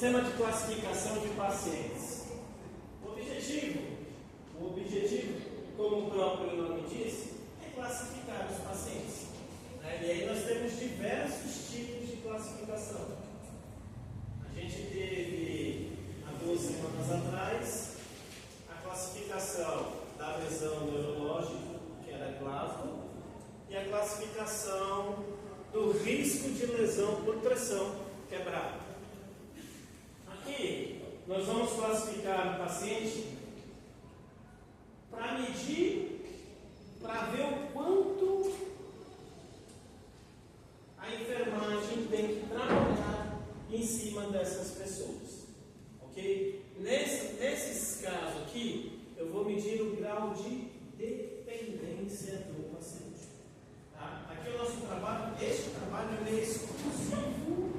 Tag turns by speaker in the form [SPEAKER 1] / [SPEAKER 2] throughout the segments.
[SPEAKER 1] Sistema de classificação de pacientes. O objetivo, como o próprio nome diz, é classificar os pacientes. E aí nós temos diversos tipos de classificação. A gente teve, há 2 semanas atrás, a classificação da lesão neurológica, que era Glasgow, e a classificação do risco de lesão por pressão quebrada. Aqui, nós vamos classificar o paciente para medir, para ver o quanto a enfermagem tem que trabalhar em cima dessas pessoas. Ok? Nesses casos aqui, eu vou medir o grau de dependência do paciente. Tá? Aqui o nosso trabalho, este trabalho é exclusivo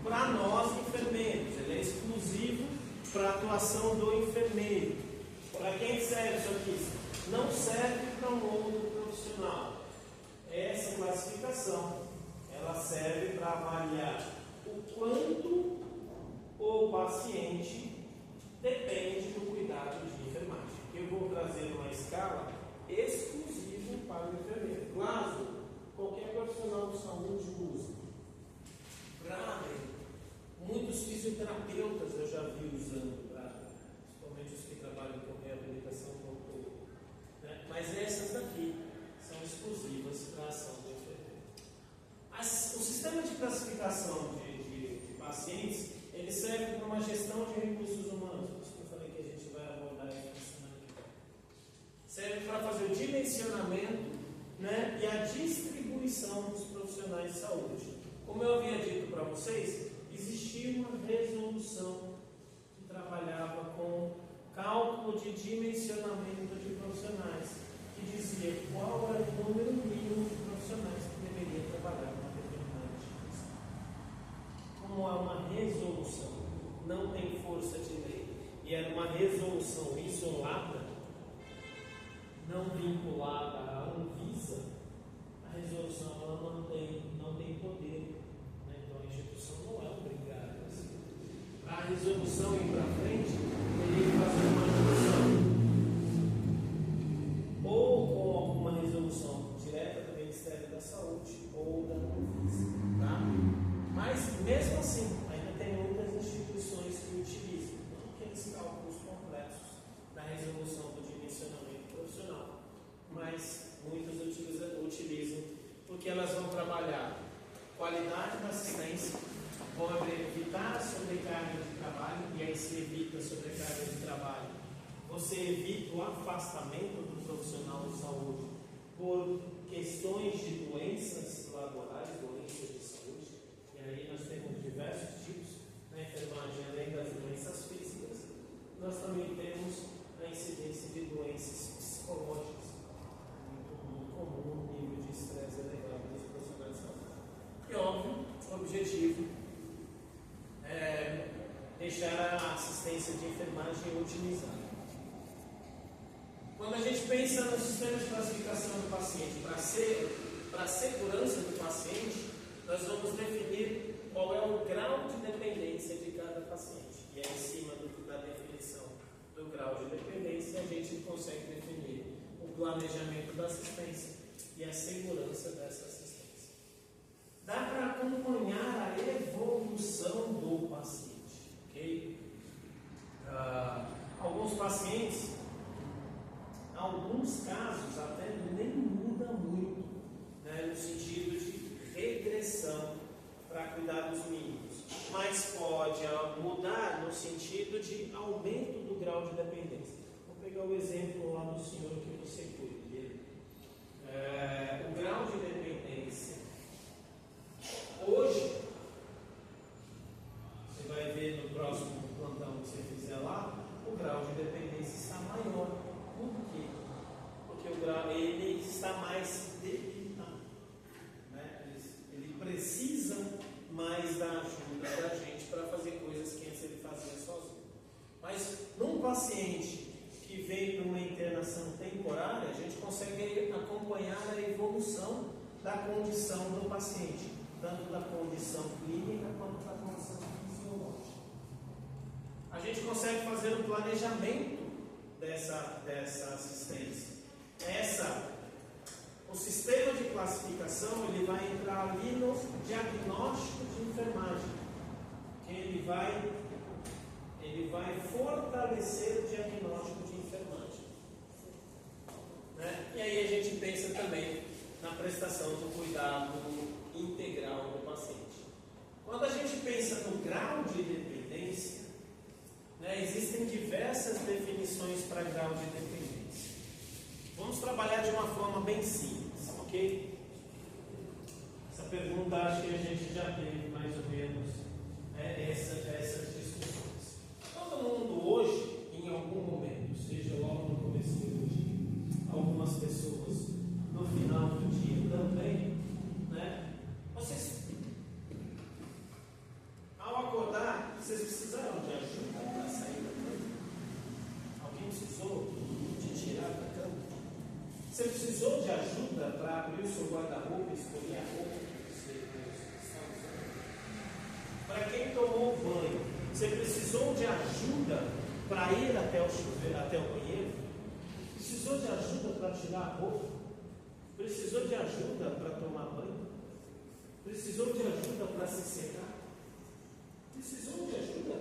[SPEAKER 1] para nós enfermeiros, ele é exclusivo para a atuação do enfermeiro. Para quem serve isso aqui? Não serve para um outro profissional. Essa classificação, ela serve para avaliar o quanto o paciente depende do cuidado de enfermagem. Eu vou trazer uma escala exclusiva para o enfermeiro. Glasgow, qualquer profissional de saúde usa. Braden, muitos fisioterapeutas eu já vi usando Braden, principalmente os que trabalham com reabilitação motor. Mas essas daqui são exclusivas para a ação do enfermeiro. O sistema de classificação de pacientes, ele serve para uma gestão de recursos humanos. Por isso que eu falei que a gente vai abordar isso na semana que vem. Serve para fazer o dimensionamento, e a distribuição dos profissionais de saúde. Como eu havia dito para vocês, existia uma resolução que trabalhava com cálculo de dimensionamento de profissionais, que dizia qual era o número mínimo de profissionais que deveria trabalhar numa determinada instituição. Como é uma resolução, não tem força de lei, e era uma resolução isolada, não vinculada à Anvisa, a resolução ela não tem poder. Então a instituição não é obrigada a seguir. A resolução ir para frente, teria que fazer uma resolução ou com alguma resolução direta do Ministério da Saúde ou da Anvisa. Tá? Mas mesmo assim, ainda tem muitas instituições que utilizam aqueles cálculos complexos da resolução do dimensionamento profissional. Mas muitas utilizam porque elas vão trabalhar qualidade da assistência, vão evitar a sobrecarga de trabalho, e aí se evita a sobrecarga de trabalho. Você evita o afastamento do profissional de saúde por questões de doenças laborais, doenças de saúde, e aí nós temos diversos tipos na enfermagem, além das doenças físicas, nós também temos a incidência de doenças psicológicas. Muito comum o nível de estresse elevado dos profissionais de saúde. E óbvio, o objetivo é deixar a assistência de enfermagem otimizada. Quando a gente pensa no sistema de classificação do paciente, para a segurança do paciente, nós vamos definir qual é o grau de dependência de cada paciente. E aí, em cima da definição do grau de dependência, a gente consegue definir o planejamento da assistência e a segurança dessa assistência. Dá para acompanhar a evolução do paciente, ok? Alguns pacientes, em alguns casos, até nem muda muito, no sentido de regressão para cuidar dos mínimos, mas pode mudar no sentido de aumento do grau de dependência. Vou pegar o exemplo lá do senhor que você cuida dele. O grau de dependência hoje, você vai ver no próximo plantão que você fizer lá, o grau de dependência está maior. Por quê? Porque o grau ele está mais debilitado, ele precisa mais da ajuda da gente para fazer coisas que antes ele fazia sozinho. Mas num paciente que vem para uma internação temporária, a gente consegue acompanhar a evolução da condição do paciente, tanto da condição clínica quanto da condição fisiológica. consegue fazer um planejamento dessa assistência. O sistema de classificação ele vai entrar ali no diagnóstico de enfermagem, que ele vai fortalecer o diagnóstico de enfermagem, né? E aí a gente pensa também na prestação do cuidado integral do paciente. Quando a gente pensa no grau de dependência, né, existem diversas definições para grau de dependência. Vamos trabalhar de uma forma bem simples, ok? Essa pergunta acho que a gente já teve mais ou menos essas discussões. Todo mundo hoje, em algum momento, seja logo no começo do dia, algumas pessoas no final do dia também, né? Ao acordar, vocês precisaram de ajuda para sair da cama? Alguém precisou de tirar da cama? Você precisou de ajuda para abrir o seu guarda-roupa e escolher a roupa que você está usando? Para quem tomou banho, você precisou de ajuda para ir até o chuveiro, até o banheiro? Precisou de ajuda para tirar a roupa? Precisou de ajuda para tomar banho? Precisou de ajuda para se secar? Precisou de ajuda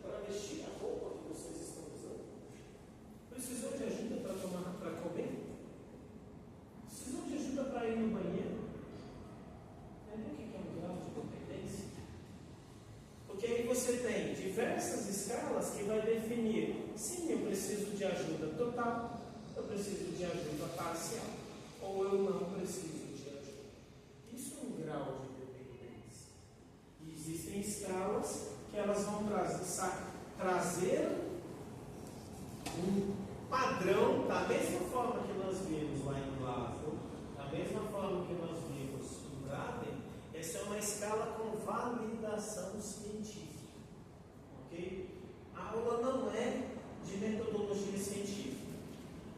[SPEAKER 1] para vestir a roupa que vocês estão usando? Precisou de ajuda para comer? Precisou de ajuda para ir no banheiro? Entendeu o que é um grau de dependência? Porque aí você tem diversas escalas que vai definir: sim, eu preciso de ajuda total, eu preciso de ajuda parcial, ou eu não preciso de ajuda. Isso é um grau de dependência. E existem escalas que elas vão trazer um padrão, da mesma forma que nós vimos lá em Glasgow, da mesma forma que nós vimos em Braden. Essa é uma escala com validação científica, ok? A aula não é de metodologia científica,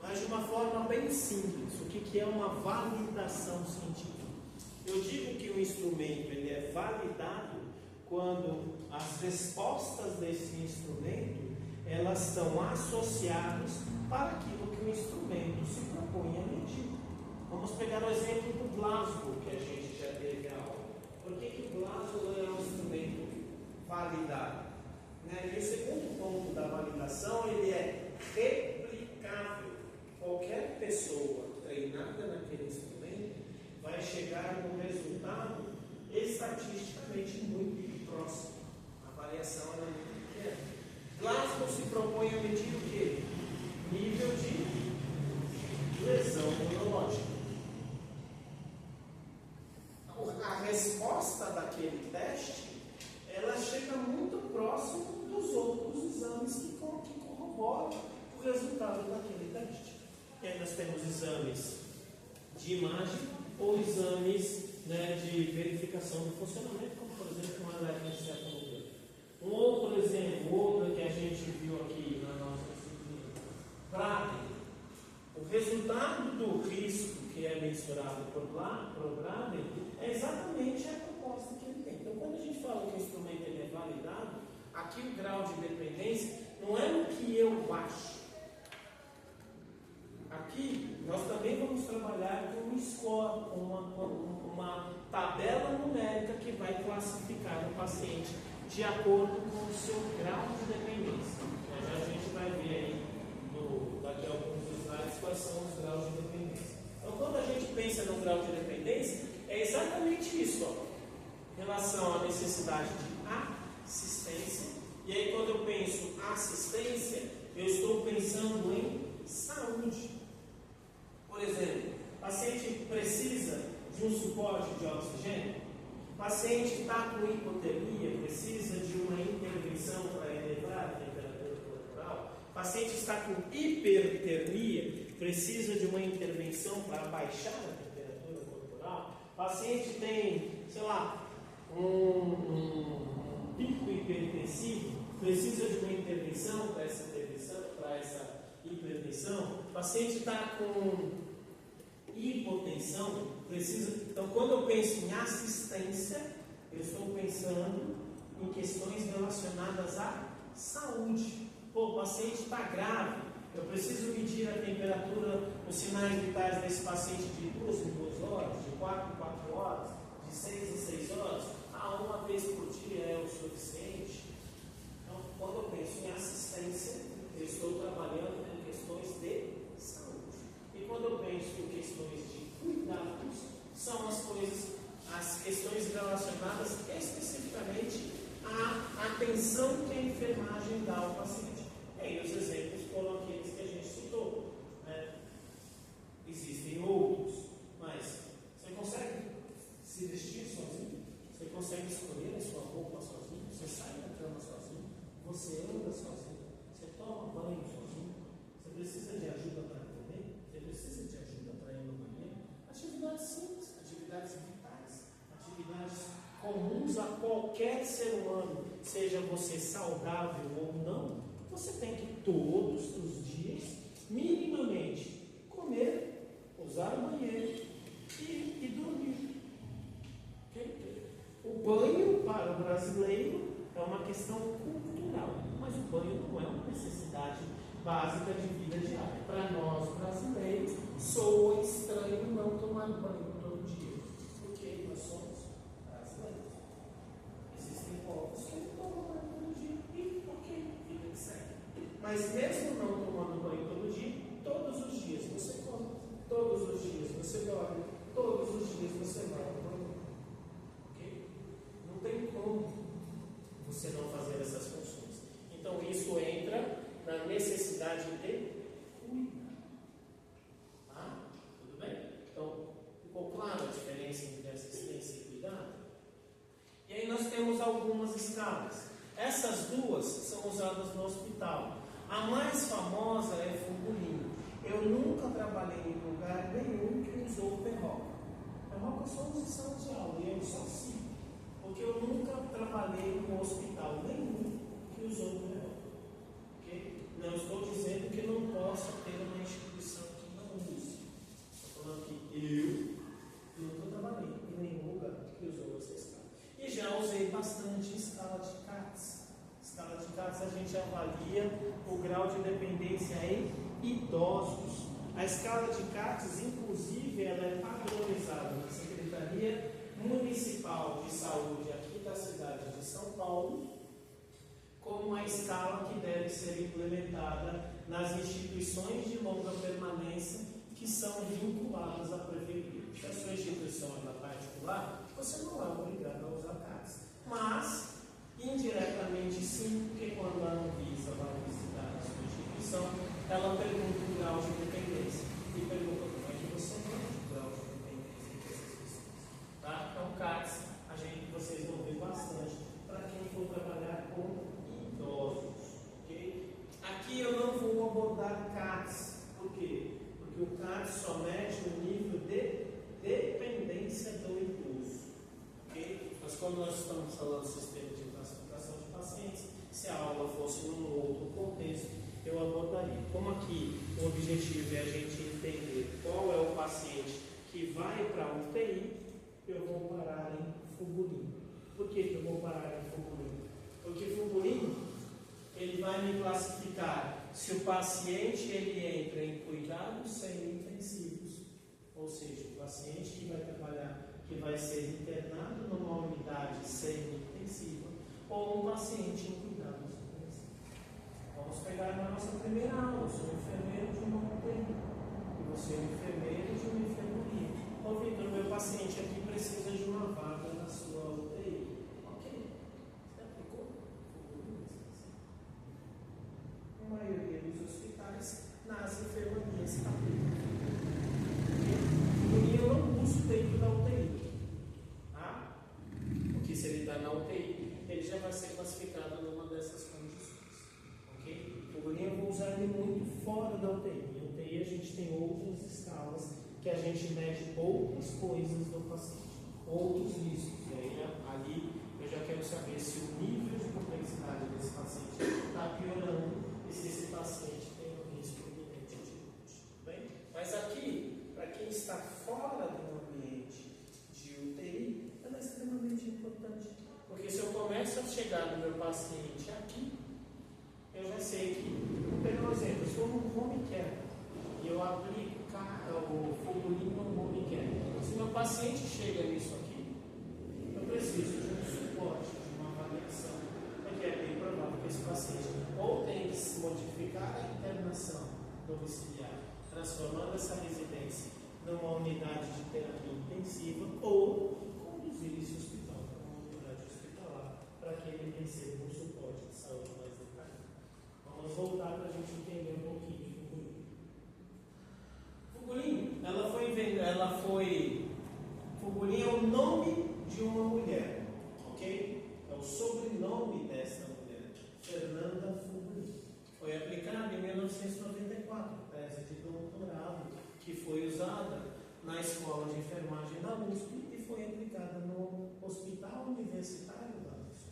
[SPEAKER 1] mas de uma forma bem simples. O que é uma validação científica? Eu digo que o instrumento ele é validado quando as respostas desse instrumento elas estão associadas para aquilo que o instrumento se propõe a medir. Vamos pegar o exemplo do Glasgow, que a gente já teve a aula. Por que o Glasgow é um instrumento validado? Né? E o segundo ponto da validação, ele é replicável. Qualquer pessoa treinada naquele instrumento vai chegar num resultado estatisticamente muito próximo. A variação é muito pequena. Glasgow se propõe a medir o quê? Nível de lesão neurológica. A resposta daquele teste, ela chega muito próximo dos outros exames que corroboram o resultado daquele teste. E aí nós temos exames de imagem ou exames, né, de verificação do funcionamento, como por exemplo uma eletroencefalograma. Um outro exemplo, outro que a gente viu aqui na nossa disciplina, Braden. O resultado do risco que é mensurado por Braden é exatamente a proposta que ele tem. Então, quando a gente fala que o instrumento ele é validado, aqui o grau de dependência não é o que eu acho. Aqui nós também vamos trabalhar com um score, uma tabela numérica que vai classificar o paciente de acordo com o seu grau de dependência. Já a gente vai ver aí daqui a alguns slides quais são os graus de dependência. Então, quando a gente pensa no grau de dependência, é exatamente isso, ó, em relação à necessidade de assistência. E aí, quando eu penso assistência, eu estou pensando em saúde. Por exemplo, o paciente precisa de um suporte de oxigênio, o paciente está com hipotermia, precisa de uma intervenção para elevar a temperatura corporal, o paciente está com hipertermia, precisa de uma intervenção para baixar a temperatura corporal, o paciente tem, sei lá, um pico hipertensivo, precisa de uma intervenção para essa hipertensão, o paciente está com hipotensão, precisa. Então, quando eu penso em assistência, eu estou pensando em questões relacionadas à saúde. Pô, o paciente está grave, eu preciso medir a temperatura, os sinais vitais desse paciente de 2 em 2 horas, de 4 em 4 horas, de 6 em 6 horas. Uma vez por dia é o suficiente. Então, quando eu penso em assistência, eu estou trabalhando com questões de saúde. E quando eu penso em questões de cuidados, são as questões relacionadas especificamente à atenção que a enfermagem dá ao paciente. E aí os exemplos foram aqueles que a gente citou, né? Existem outros, mas você consegue se vestir sozinho? Você consegue escolher a sua roupa sozinho? Você sai da cama sozinho? Você anda sozinho? Você toma banho sozinho? Você precisa de ajuda para comer? Você precisa de ajuda para ir no banheiro? Atividades simples, atividades vitais, atividades comuns a qualquer ser humano, seja você saudável ou não, você tem que todos os dias, minimamente, comer, usar o banheiro e dormir. Okay? O banho para o brasileiro é uma questão cultural, mas o banho não é uma necessidade básica de vida diária. Para nós brasileiros, soa estranho não tomar banho todo dia, porque nós somos brasileiros. Existem povos que tomam banho todo dia e ok, vida que segue. Mas mesmo não tomando banho todo dia, todos os dias você come, todos os dias você dorme, todos os dias você vai ao banho. Ok? Não tem como você não fazer essas funções. Então isso entra na necessidade de cuidar. Tá? Tudo bem? Então, ficou clara a diferença entre assistência e cuidado? E aí nós temos algumas escalas. Essas duas são usadas no hospital. A mais famosa é Fugolini. Eu nunca trabalhei em lugar nenhum que usou perroca. Perroca só usa em sala de aula e eu só sigo. Porque eu nunca trabalhei em um hospital nenhum que usou perroca. Okay? Não estou dizendo que não possa ter uma instituição que não use. Estou falando que eu nunca trabalhei em nenhum lugar que usou essa escala. E já usei bastante escala de CATS. Escala de CATS a gente avalia o grau de dependência em idosos. A escala de CATS, inclusive, ela é padronizada na Secretaria Municipal de Saúde aqui da cidade de São Paulo, como a escala que deve ser implementada nas instituições de longa permanência que são vinculadas à prefeitura. Se a sua instituição é particular, você não é obrigado a usar CATS. Mas, indiretamente sim, porque quando a Anvisa vai visitar a sua instituição, ela pergunta o grau de dependência e pergunta como é que você mede o grau de dependência dessas questões. Tá? Então, CATS, vocês vão ver bastante para quem for trabalhar com idosos. Okay? Aqui eu não vou abordar CATS. Por quê? Porque o CATS só mede o nível de dependência do idoso. Okay? Mas quando nós estamos falando do sistema de classificação de pacientes, se a aula fosse num outro contexto, eu abordaria. Como aqui o objetivo é a gente entender qual é o paciente que vai para a UTI, eu vou parar em Fugolini. Por que eu vou parar em Fugolini? Porque Fugolini, ele vai me classificar se o paciente ele entra em cuidados semi-intensivos, ou seja, o paciente que vai trabalhar, que vai ser internado numa unidade semi-intensiva, ou um paciente em cuidados intensivos. Vamos pegar na nossa primeira aula. Eu sou enfermeiro de uma UTI e você é enfermeiro de uma enfermaria. Ô Vitor, meu paciente aqui precisa de uma vaga na sua UTI. Ok. Você aplicou? A maioria dos hospitais, nas enfermarias, aplicam. E eu não uso dentro da UTI. Tá? Porque se ele está na UTI, ele já vai ser classificado numa dessas condições. Ok? O Fugolini eu vou usar ele muito fora da UTI. Em UTI a gente tem outras escalas que a gente mede outras coisas do paciente, outros riscos. E aí, ali eu já quero saber se o nível de complexidade desse paciente está piorando e se esse paciente tem um risco iminente de morte. Bem? Mas aqui, para quem está fora do ambiente de UTI, ela é extremamente importante. Porque se eu começo a chegar no meu paciente aqui, eu já sei que home care e eu aplico o Fugulin no home care, se meu paciente chega nisso aqui, eu preciso de um suporte, de uma avaliação, porque é bem provável que esse paciente ou tem que se modificar a internação domiciliar, transformando essa residência numa unidade de terapia intensiva ou conduzir esse hospital para uma unidade hospitalar para que ele receba um suporte de saúde mais detalhado. Vamos voltar para a gente entender um pouquinho de Fugulin. Fugulin é o nome de uma mulher, ok? É o sobrenome dessa mulher, Fernanda Fugulin. Foi aplicada em 1994, tese de doutorado, que foi usada na Escola de Enfermagem da USP e foi aplicada no Hospital Universitário da USP.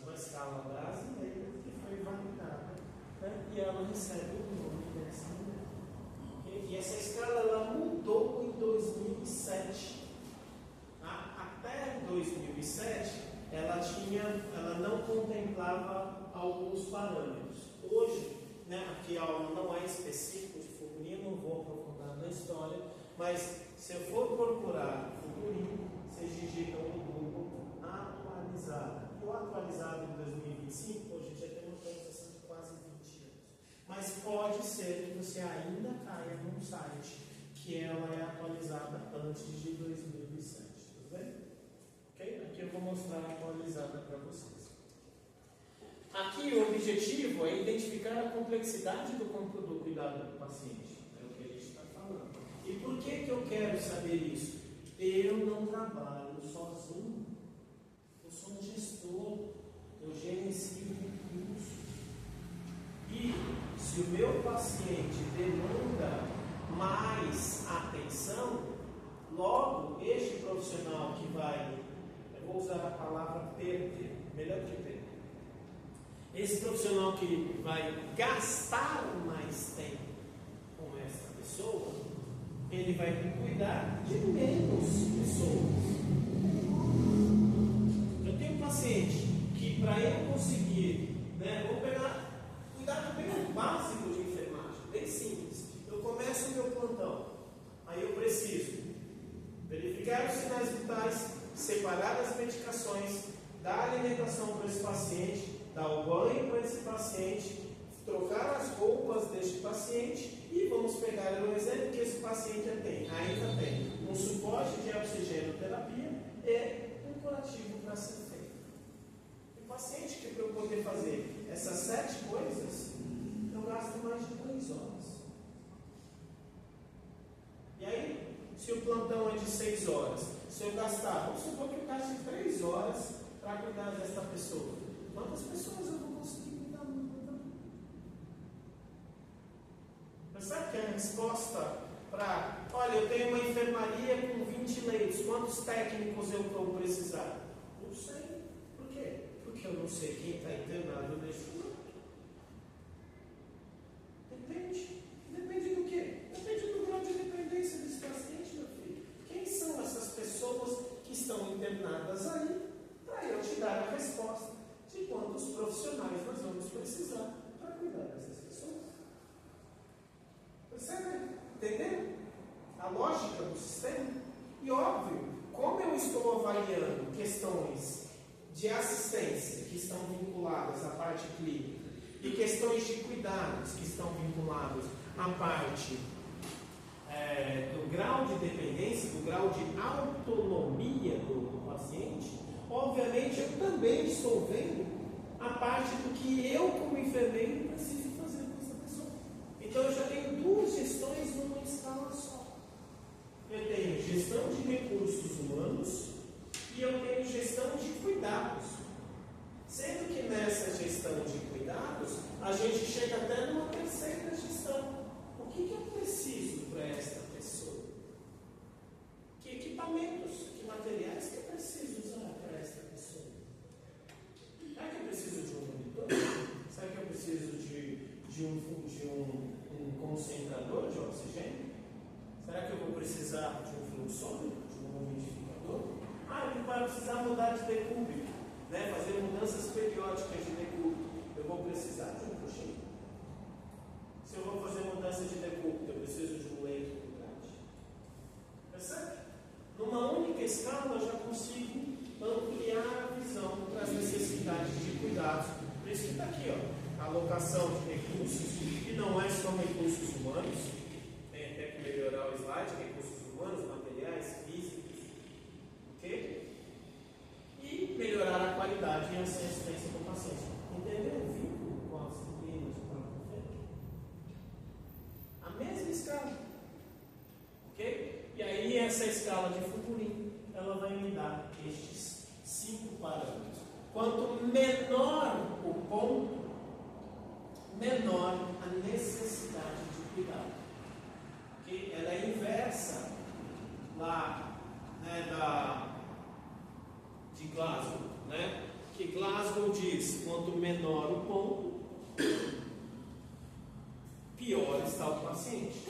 [SPEAKER 1] Uma escala brasileira que foi validada, né? E ela recebe o nome dessa mulher. Okay? E essa escala ela mudou em 2007. Até 2007, ela não contemplava alguns parâmetros. Hoje, né, aqui a aula não é específica de Fugulin, não vou aprofundar na história, mas se eu for procurar Fugulin, vocês digitam no Google atualizado. O atualizado em 2025, hoje já tem uma atualização de quase 20 anos. Mas pode ser que você ainda caia num site que ela é atualizada antes de 2007. Tudo bem? Ok? Aqui eu vou mostrar a atualizada para vocês. Aqui o objetivo é identificar a complexidade do cuidado do paciente. É o que a gente está falando. E por que eu quero saber isso? Eu não trabalho sozinho. Eu sou um gestor. Eu gerencio recursos. E se o meu paciente demanda mais atenção, logo este profissional que vai, eu vou usar a palavra perder, melhor que perder. Esse profissional que vai gastar mais tempo com essa pessoa, ele vai cuidar de menos pessoas. Eu tenho um paciente que, para eu conseguir, né, vou pegar cuidado bem básico de enfermagem, bem simples. Eu começo o meu plantão, aí eu preciso verificar os sinais vitais, separar as medicações, dar alimentação para esse paciente, dar o banho para esse paciente, trocar as roupas deste paciente e vamos pegar um exemplo que esse paciente ainda tem um suporte de oxigenoterapia e um curativo para ser feito. O paciente que para eu poder fazer essas 7 coisas, eu gasto mais de 2 horas. E aí, se o plantão é de 6 horas, se eu gastar, vamos supor que eu gaste 3 horas para cuidar desta pessoa. Quantas pessoas eu vou conseguir cuidar no plantão? Mas sabe que a resposta para, olha, eu tenho uma enfermaria com 20 leitos, quantos técnicos eu vou precisar? Não sei. Por quê? Porque eu não sei quem está internado nesse momento. Depende. Depende do quê? Depende do grau de dependência desse paciente, meu filho. Quem são essas pessoas que estão internadas aí? Para eu te dar a resposta de quantos profissionais nós vamos precisar para cuidar dessas pessoas. Percebe? Entendeu? A lógica do sistema. E óbvio, como eu estou avaliando questões de assistência que estão vinculadas à parte clínica e questões de cuidados que estão vinculados à parte do grau de dependência, do grau de autonomia do paciente, obviamente eu também estou vendo a parte do que eu, como enfermeiro, preciso fazer com essa pessoa. Então eu já tenho 2 gestões numa escala só. Eu tenho gestão de recursos humanos e eu tenho gestão de cuidados. Sendo que nessa gestão de cuidados, a gente chega até numa terceira gestão. O que eu preciso para esta pessoa? Que equipamentos, que materiais que eu preciso usar para esta pessoa? Será que eu preciso de um monitor? Será que eu preciso de um concentrador de oxigênio? Será que eu vou precisar de um fluxômetro, de um umidificador? Ele vai precisar mudar de decúbito, né? Fazer mudanças periódicas de decúbito. Eu vou precisar de um cochilo. Se eu vou cuidados. Por isso que está aqui, ó, alocação de recursos, que não é só recursos humanos, tem até que melhorar o slide, recursos humanos, materiais, físicos, ok? E melhorar a qualidade e a assistência do paciente. Entendeu o vínculo com as disciplinas de próprio? A mesma escala, ok? E aí essa escala de Fugulin, ela vai me dar estes 5 parâmetros. Quanto menor o ponto, menor a necessidade de cuidado. Okay? Ela é inversa lá, né, de Glasgow, né? Que Glasgow diz: quanto menor o ponto, pior está o paciente.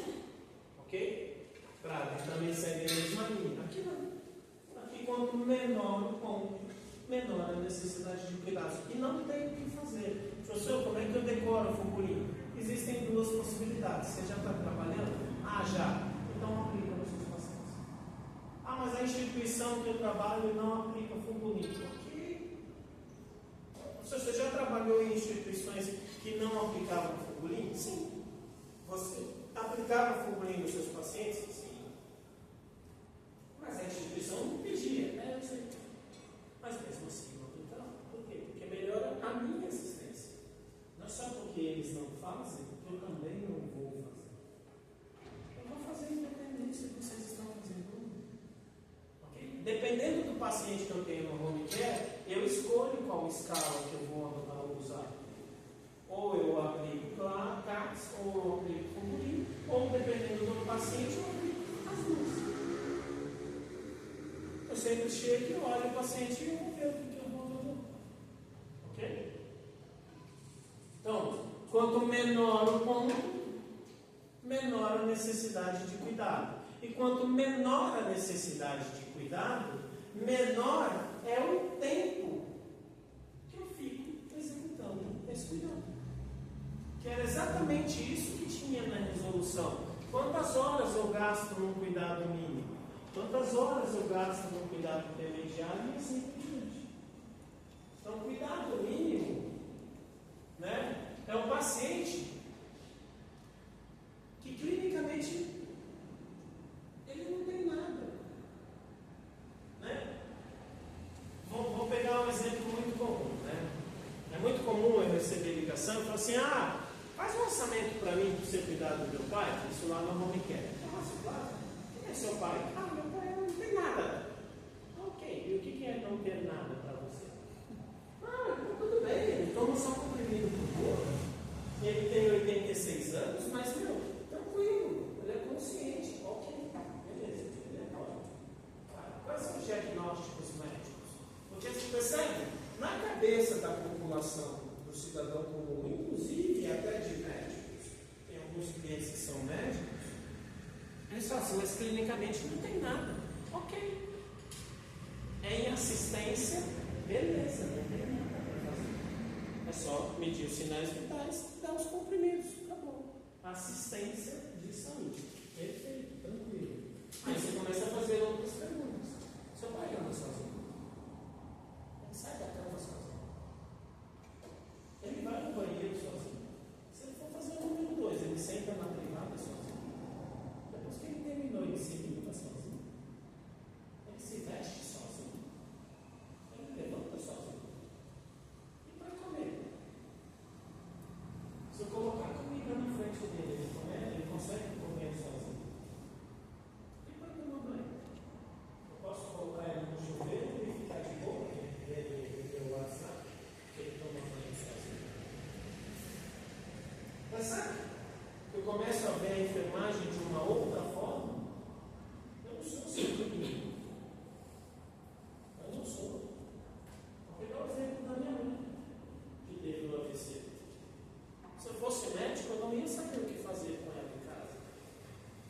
[SPEAKER 1] Ok? Praga também segue a mesma linha. Aqui não. Aqui, quanto menor o ponto, menor a necessidade de cuidados. E não tem o que fazer. Professor, como é que eu decoro o Fugulin? Existem 2 possibilidades. Você já está trabalhando? Ah, já. Então aplica nos seus pacientes. Ah, mas a instituição que eu trabalho não aplica Fugulin. Ok. Você já trabalhou em instituições que não aplicavam Fugulin? Sim. Você aplicava Fugulin nos seus pacientes? Sim. Mas a instituição não pedia, né? Eu sei. Mas mesmo assim não aplicava. Por quê? Porque melhora a minha assistência. Não é só porque eles não fazem, eu também não vou fazer. Eu vou fazer independente se vocês estão fazendo. Ok? Dependendo do paciente que eu tenho no home care, eu escolho qual escala que eu vou usar. Ou eu aplico CATS, ou eu aplico Fugulin, ou dependendo do paciente, eu aplico as 2. Eu sempre chego, eu olho o paciente e eu vou ver o que eu vou fazer. Ok? Então, quanto menor o ponto, menor a necessidade de cuidado. E quanto menor a necessidade de cuidado, menor é o tempo que eu fico executando esse cuidado. Que era exatamente isso que tinha na resolução. Quantas horas eu gasto num cuidado mínimo? Quantas horas eu gasto num cuidado intermediário e assim por diante? Então, cuidado mínimo, né, é um paciente que clinicamente ele não tem nada. Né? Vou pegar um exemplo muito comum. Né? É muito comum eu receber ligação e falar assim: faz um orçamento para mim para você cuidar do meu pai, isso lá no home care. Nossa, claro. Quem é seu pai? Meu pai não tem nada. Ok, e o que é não ter nada para você? Tudo bem, ele toma só comprimido por corpo. Ele tem 86 anos, mas, tranquilo, ele é consciente. Ok, beleza, ele é ótimo. Quais são os diagnósticos médicos? Porque você percebe, na cabeça da população, do cidadão comum, inclusive até de médicos, tem alguns clientes que são médicos, eles falam assim: mas clinicamente não tem nada. Ok. Em assistência, beleza, não tem nada para fazer. É só medir os sinais vitais e dar os comprimidos. Acabou. Assistência de saúde. Perfeito, tranquilo. Aí você começa a fazer outras perguntas. Seu pai anda sozinho? Ele sai da cama sozinho? Ele vai no banheiro sozinho? Se ele for fazer o número 2, ele senta na privada sozinho? Depois que ele terminou, ele se limpa sozinho? Ele se veste sozinho? Ele levanta sozinho? E para comer? Se eu colocar comida na frente dele, ele consegue comer sozinho? E para tomar banho? Eu posso colocar ele no chuveiro e ficar de boa? Ele deu WhatsApp, que ele toma banho sozinho. Mas sabe? Eu começo a ver a enfermagem de uma outra forma. Eu não sou cirurgião. Eu não sou. Vou pegar o exemplo da minha mãe, que teve o AVC. Se eu fosse médico, eu não ia saber o que fazer com ela em casa.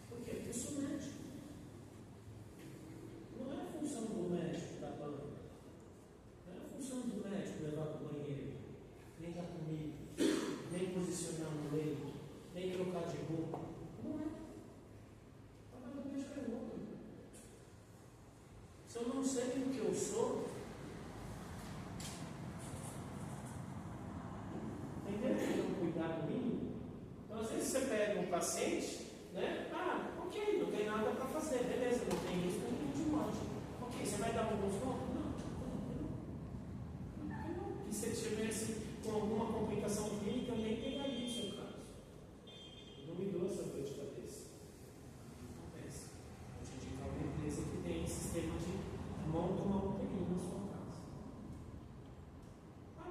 [SPEAKER 1] Por quê? Porque eu sou médico. Não é a função do médico dar banho. Não é a função do médico levar para o banheiro, nem dar comida, nem posicionar no leito, nem trocar de roupa. Não é. cuidado mínimo. Então, às vezes, você pega um paciente, né? Ok, não tem nada para fazer, beleza, não tem risco nenhum de morte. Ok, você vai dar um desconto? Não. E se ele estivesse com alguma complicação clínica, eu nem pegaria o seu caso. Não me dou essa dor de cabeça. Acontece. Vou te indicar uma empresa que tem sistema de monta uma UTI na sua casa.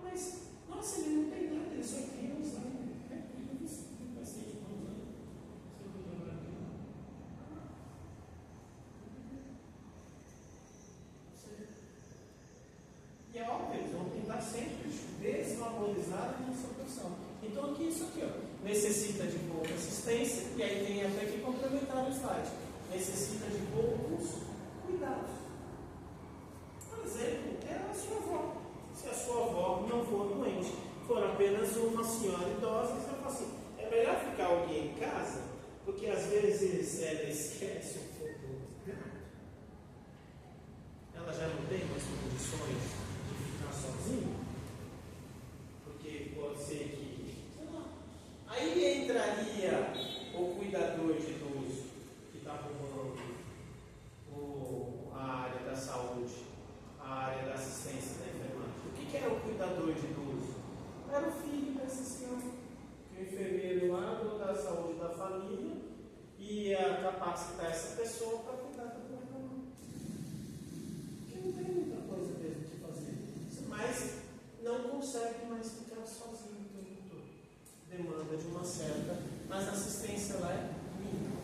[SPEAKER 1] Mas, nossa, ele não tem nada, ele só queria usar. E é óbvio, eles vão tentar sempre desvalorizar a nossa profissão. Então, aqui, isso aqui, ó, necessita de pouca assistência, e aí tem até que complementar o slide. Necessita de poucos cuidados. Por exemplo, é a sua avó. Se a sua avó não for doente, for apenas uma senhora idosa, você fala assim, é melhor ficar alguém em casa, porque às vezes ela esquece um pouco. Ela já não tem mais condições de ficar sozinha, porque pode ser que, sei lá, aí entraria o cuidador de idoso que está arrumando a área da saúde, a área da assistência da enfermagem. O que era o cuidador de idoso? Era o filho dessa senhora, que o enfermeiro lá da saúde da família ia capacitar essa pessoa para cuidar da própria mãe. Porque não tem muita coisa mesmo de fazer. Mas não consegue mais ficar sozinho o tempo todo. Demanda de uma certa, mas a assistência lá é mínima.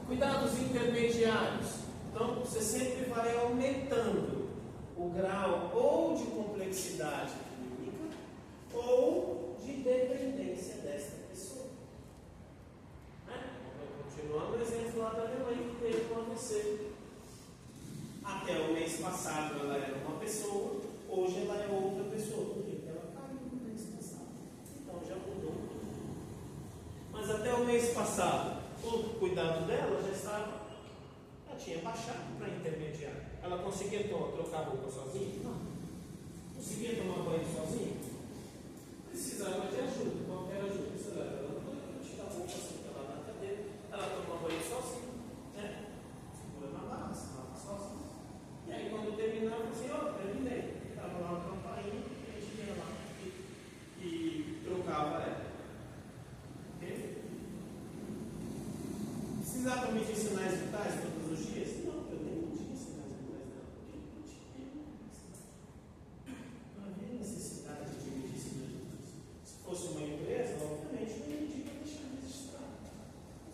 [SPEAKER 1] Cuidados intermediários. Então, você sempre vai aumentando o grau ou de complexidade clínica ou de dependência desta pessoa. Continuando o exemplo lá da minha mãe que teve um AVC. Até o mês passado ela era uma pessoa, hoje ela é outra pessoa. Por quê? Porque ela caiu no mês passado. Então já mudou tudo. Mas até o mês passado, o cuidado dela já estava. Ela tinha baixado para intermediário. Ela conseguia trocar a roupa sozinha? Não. Conseguia tomar banho sozinha? Precisava de ajuda. Qualquer ajuda. Você leva ela no banho, tira a roupa, senta lá na cadeira. Ela toma banho sozinha. Né? Segura na barra, se lava sozinha. E aí quando terminava, assim, terminei. Estava lá na campainha, a gente ia lá e trocava ela. Ok? Precisava medir sinais vitais todos os dias? Não, eu nem media sinais vitais dela, porque não havia necessidade de medir sinais vitais. Se fosse uma empresa, obviamente, eu ia medir para deixar registrado.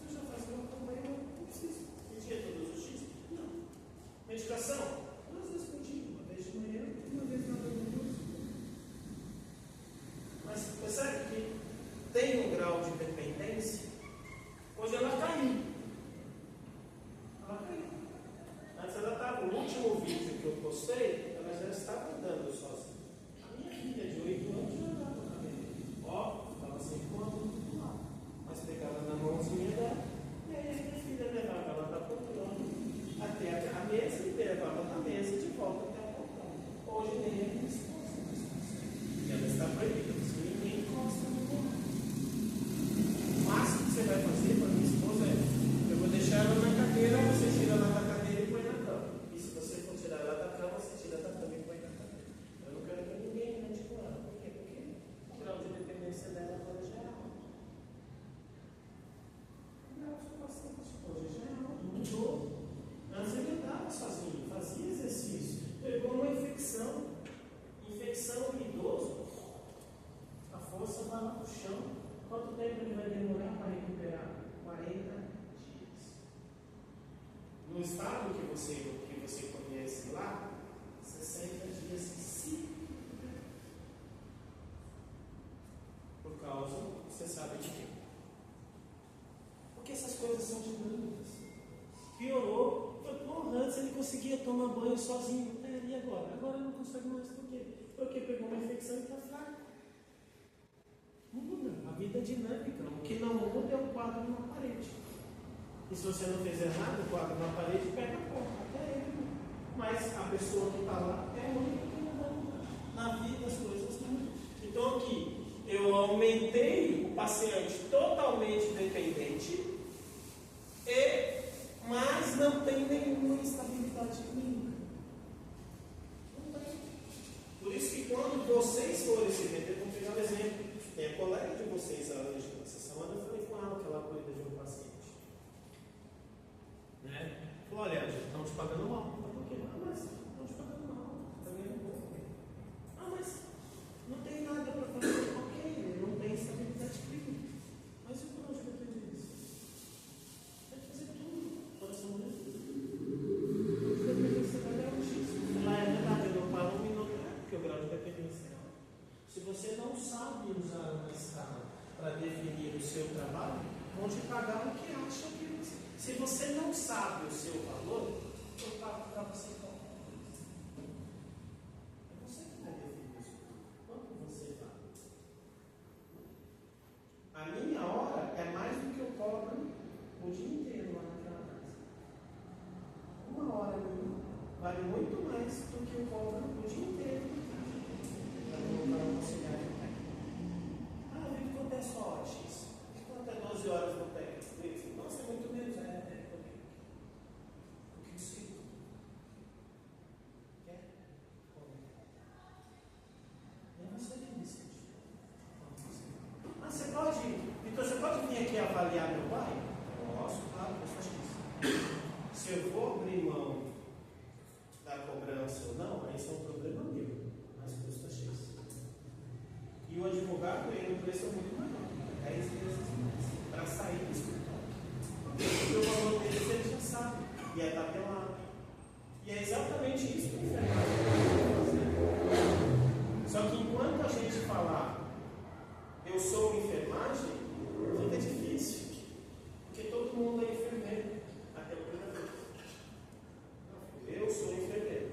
[SPEAKER 1] Mas eu já fazia uma campanha, não preciso. Media todos os dias? Não. Medicação? 2 vezes por dia, uma vez de manhã e uma vez na noite. Mas percebe que tem um grau de dependência? Hoje ela caiu. Antes ela estava, no último vídeo que eu postei, ela já estava andando sozinha. A minha filha de 8 anos já andava também. Estava sempre com a mão do lado. Mas pegava na mãozinha dela, e aí a minha filha levava ela da poltrona até a mesa e levava na mesa de volta até a poltrona. Hoje nem a minha esposa mais consegue. E ela está proibida, porque ninguém encosta no corpo. O máximo que você vai fazer para minha esposa é: eu vou deixar ela na cadeira, você tira ela da cadeira e põe na cama. E se você for tirar ela da cama, você tira da cama e põe na cadeira. Eu não quero que ninguém ande com ela. Por quê? Porque o grau de dependência dela agora já é alto. O grau de dependência hoje já é alto, mudou. Antes ele andava sozinho, fazia exercício. Pegou uma infecção em idoso, a força vai lá no chão. Quanto tempo ele vai demorar para recuperar? 40 dias. No estado que você conhece lá, 60 dias se recuperar. Por causa, você sabe de quê? Porque essas coisas são dinâmicas. Piorou. Antes ele conseguia tomar banho sozinho. E agora? Agora não consegue mais. Por quê? Porque pegou uma infecção e está fraco. Muda. A vida é dinâmica. O que não muda é o quadro na parede. E se você não fizer nada, o quadro na parede pega a porta. Até ele. Mas a pessoa que está lá é a única que não vai mudar. Na vida as coisas mudam. Então aqui, eu aumentei o paciente totalmente dependente, mas não tem nenhuma instabilidade clínica. Não tem. Por isso que quando vocês forem se meter, vamos pegar um exemplo. Tem a colega de vocês, essa semana eu falei com ela que ela cuida de um paciente. Né? Falou, olha, estão te pagando mal. Por quê? Mas estão te pagando mal. Está ganhando pouco. Mas não tem nada para fazer. Ok, ele não tem estabilidade clínica. Mas e por onde depende disso? Tem que fazer tudo. Coração livre. Dependência vai dar um X. Lá é verdade, eu não paro um minuto, porque o grau de dependência é alto. Se você não sabe usar uma escala para definir o seu trabalho, vão te pagar o que acham que você. Se você não sabe o seu valor, eu pago para você qualquer coisa. É você que vai definir isso. Quanto você vale? A minha hora é mais do que eu cobro o dia inteiro lá naquela casa. Uma hora minha vale muito mais do que eu cobro o dia inteiro para colocar um auxiliar de técnico. Eu vi que quanto é só hora X? Quanto é 12 horas no técnico? Nossa, é muito menos. O que isso significa? Quer? Nem você que decide. Mas você pode. Então você pode vir aqui avaliar meu pai? Posso, claro, custa X. Se eu vou abrir mão da cobrança ou não, aí isso é um problema meu. Mas custa X. E o advogado, ele o preço é muito maior, 10 vezes mais, para sair do escritório. Porque o valor deles ele já sabe, e é tabelado. E é exatamente isso que o enfermagem vai fazer. Só que enquanto a gente falar, eu sou enfermagem, fica difícil. Porque todo mundo é enfermeiro, até o primeiro. Eu sou enfermeiro.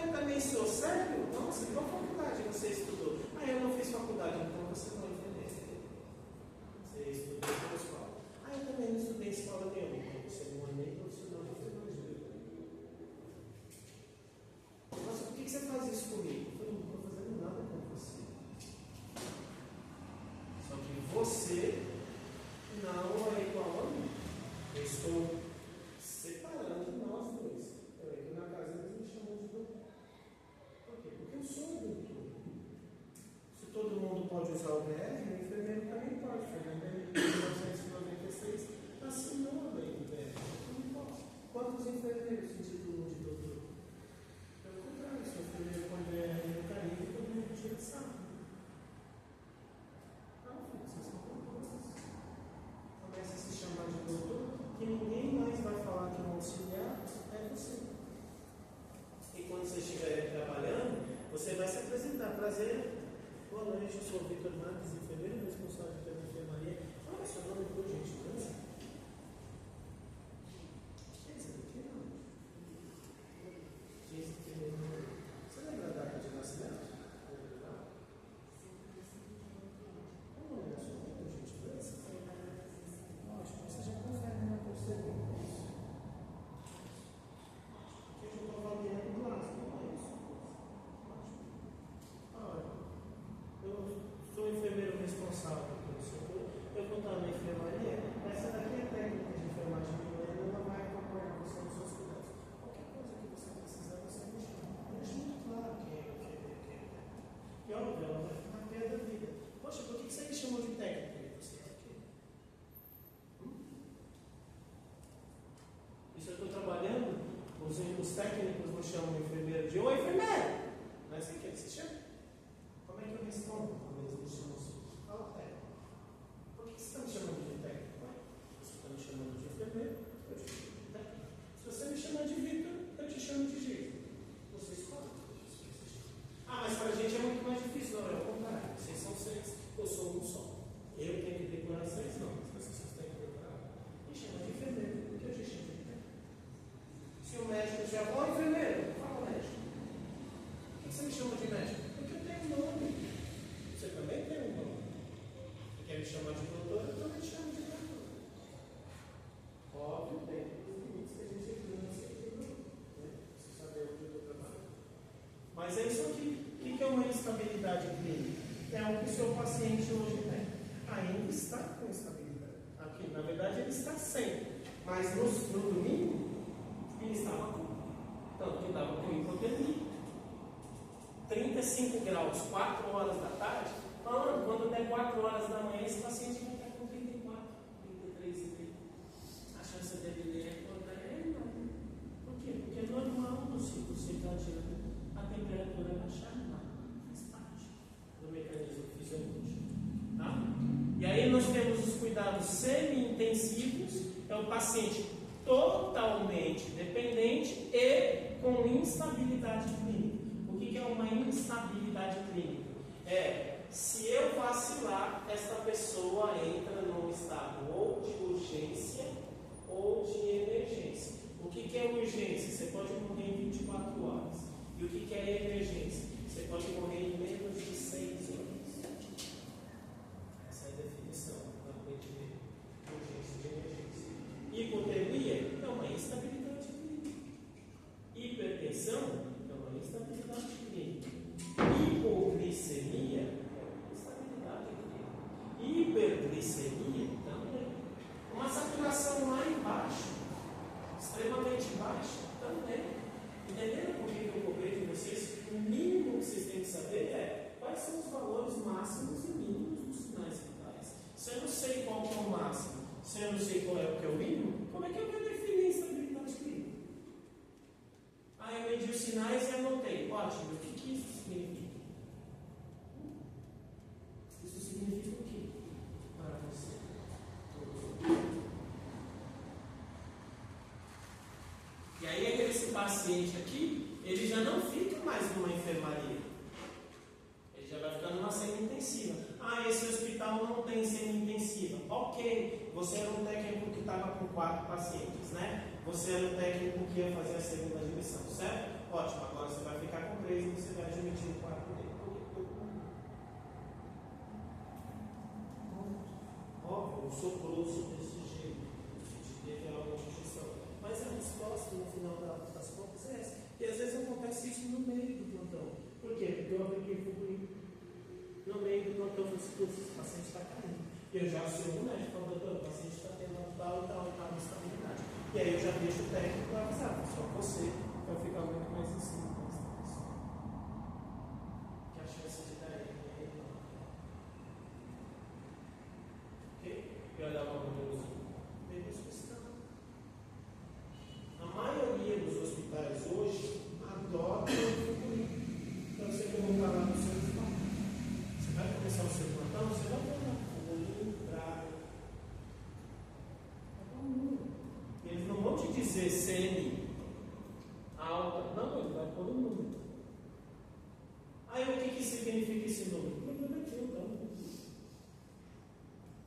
[SPEAKER 1] Eu também sou, sério? Nossa, qual faculdade você estudou? Eu não fiz faculdade, então você não é enfermeiro. Você estudou em escola. Eu também não estudei em escola nenhuma, então você não é nem profissional de enfermagem. Nossa, por que você faz isso comigo? Eu não estou fazendo nada com você. Só que você não é igual a mim. Eu estou separando nós dois. Eu entro na casa e eles me chamam de doutor. Por quê? Porque eu sou doutor. Se todo mundo pode usar o BR, o enfermeiro também pode. Fernando Henrique, em 1996, assinou a lei do BR. Eu não posso. Quantos enfermeiros se titulam de doutor? Pelo contrário, se o enfermeiro põe BR no carinho, todo mundo tira sarro. Não, filho, vocês são doutores. Começa a se chamar de doutor, que ninguém mais vai falar que um auxiliar é você. E quando você estiver trabalhando, você vai se apresentar. Prazer. Boa noite, eu sou o Vitor Marques, enfermeiro responsável pela enfermaria. Olha seu nome, por gentileza. Você lembra a data de nascimento? Como é a sua nome, por gentileza? Ótimo, você já confere na procedência. O que eu estou avaliando lá, não é isso? Eu sou enfermeiro responsável pelo setor. Eu vou estar na enfermaria. Essa daqui é a técnica de enfermagem de manhã, ela vai acompanhar você nos seus cuidados. Qualquer coisa que você precisar, você me chama. Deixa muito claro que é. E óbvio, ela vai ficar pé da vida. Poxa, por que você me chamou de técnico? Você é aqui. Isso eu estou trabalhando, os técnicos me chamam de enfermeiro de oi, enfermeiro! Não é assim que eles se chamam? Como é que eu respondo quando eles me chamam assim? Fala técnico. Por que você está me chamando de técnico? Você está me chamando de enfermeiro, eu te chamo de técnico. Se você me chamar de Vitor, eu te chamo de Gil. Você escolhe. Mas para a gente é muito mais difícil. Não, é o contrário. Vocês são 6, eu sou um só. Eu tenho que decorar 6, não. As pessoas têm que decorar. Me chama de enfermeiro, porque eu te chamo de técnico. Se o médico já ó, enfermeiro, fala médico. Por que você me chama de médico? Porque eu tenho um nome. Você também tem um nome. Você quer me chamar de doutor? Eu também te chamo de doutor. Óbvio, tem os limites que a gente tem sempre. Você saber onde eu estou trabalhando. Mas é isso aqui. O que é uma instabilidade clínica? É é o que o seu paciente hoje tem. Ainda está com estabilidade. Aqui, na verdade, ele está sem. Mas no domingo, ele estava com. Tanto que estava com hipotermia. 35 graus, 4 horas da tarde. Falando, quando der 4 horas da manhã, esse paciente vai estar com 34, 33 e 30. A chance dele acordar é enorme. Por quê? Porque é normal no ciclo circadiano a temperatura baixar. Faz parte do mecanismo fisiológico. Tá? E aí nós temos os cuidados semi-intensivos, é o paciente totalmente dependente e com instabilidade clínica. O que é uma instabilidade clínica? Se eu vacilar, esta pessoa entra num estado ou de urgência ou de emergência. O que é urgência? Você pode morrer em 24 horas. E o que é emergência? Você pode morrer em menos de 6 horas. Essa é a definição de urgência e de emergência. Hipotermia é uma instabilidade clínica. Hipertensão é uma instabilidade clínica. Hipoglicemia é uma instabilidade clínica. Hiperglicemia também. Uma saturação lá embaixo, extremamente baixa, também. Entenderam por que eu cobrei de vocês? O mínimo que vocês têm que saber é quais são os valores máximos e mínimos dos sinais vitais. Se eu não sei qual é o máximo, se eu não sei qual é o que é o mínimo, como é que eu vou definir a estabilidade clínica? Eu medi os sinais e anotei. Ótimo, o que isso significa? Isso significa o quê para você? E aí esse paciente aqui, ele já não fica mais numa enfermaria. Ele já vai ficar numa semi-intensiva. Esse hospital não tem semi-intensiva. Ok, você era um técnico que estava com 4 pacientes, né? Você era o técnico que ia fazer a segunda admissão, certo? Ótimo, agora você vai ficar com 3 e você vai admitir o 4 dele. Óbvio, eu sou grosso desse jeito. Teve alguma objeção. Mas a resposta, no final das contas, é essa. E às vezes acontece isso no meio do plantão. Por quê? Porque eu apliquei figurinha. No meio do plantão, eu falei, esse paciente está caindo. E eu já aciono o médico, falo, doutor, o paciente está tendo tal instabilidade. E aí eu já deixo o técnico para avisar, só você vai ficar muito mais em cima com essa pessoa. Que a chance de dar ele é enorme. Ok? E olhar uma númerozinho. Veja a questão. A maioria dos hospitais hoje adotam o figurinho. Então você colocar lá no seu hospital. Você vai começar o seu plantão, você vai colocar o olhinho bravo. Eles não vão te dizer semi alta, não, ele vai pôr um número. Aí o que significa esse número? Provavelmente então.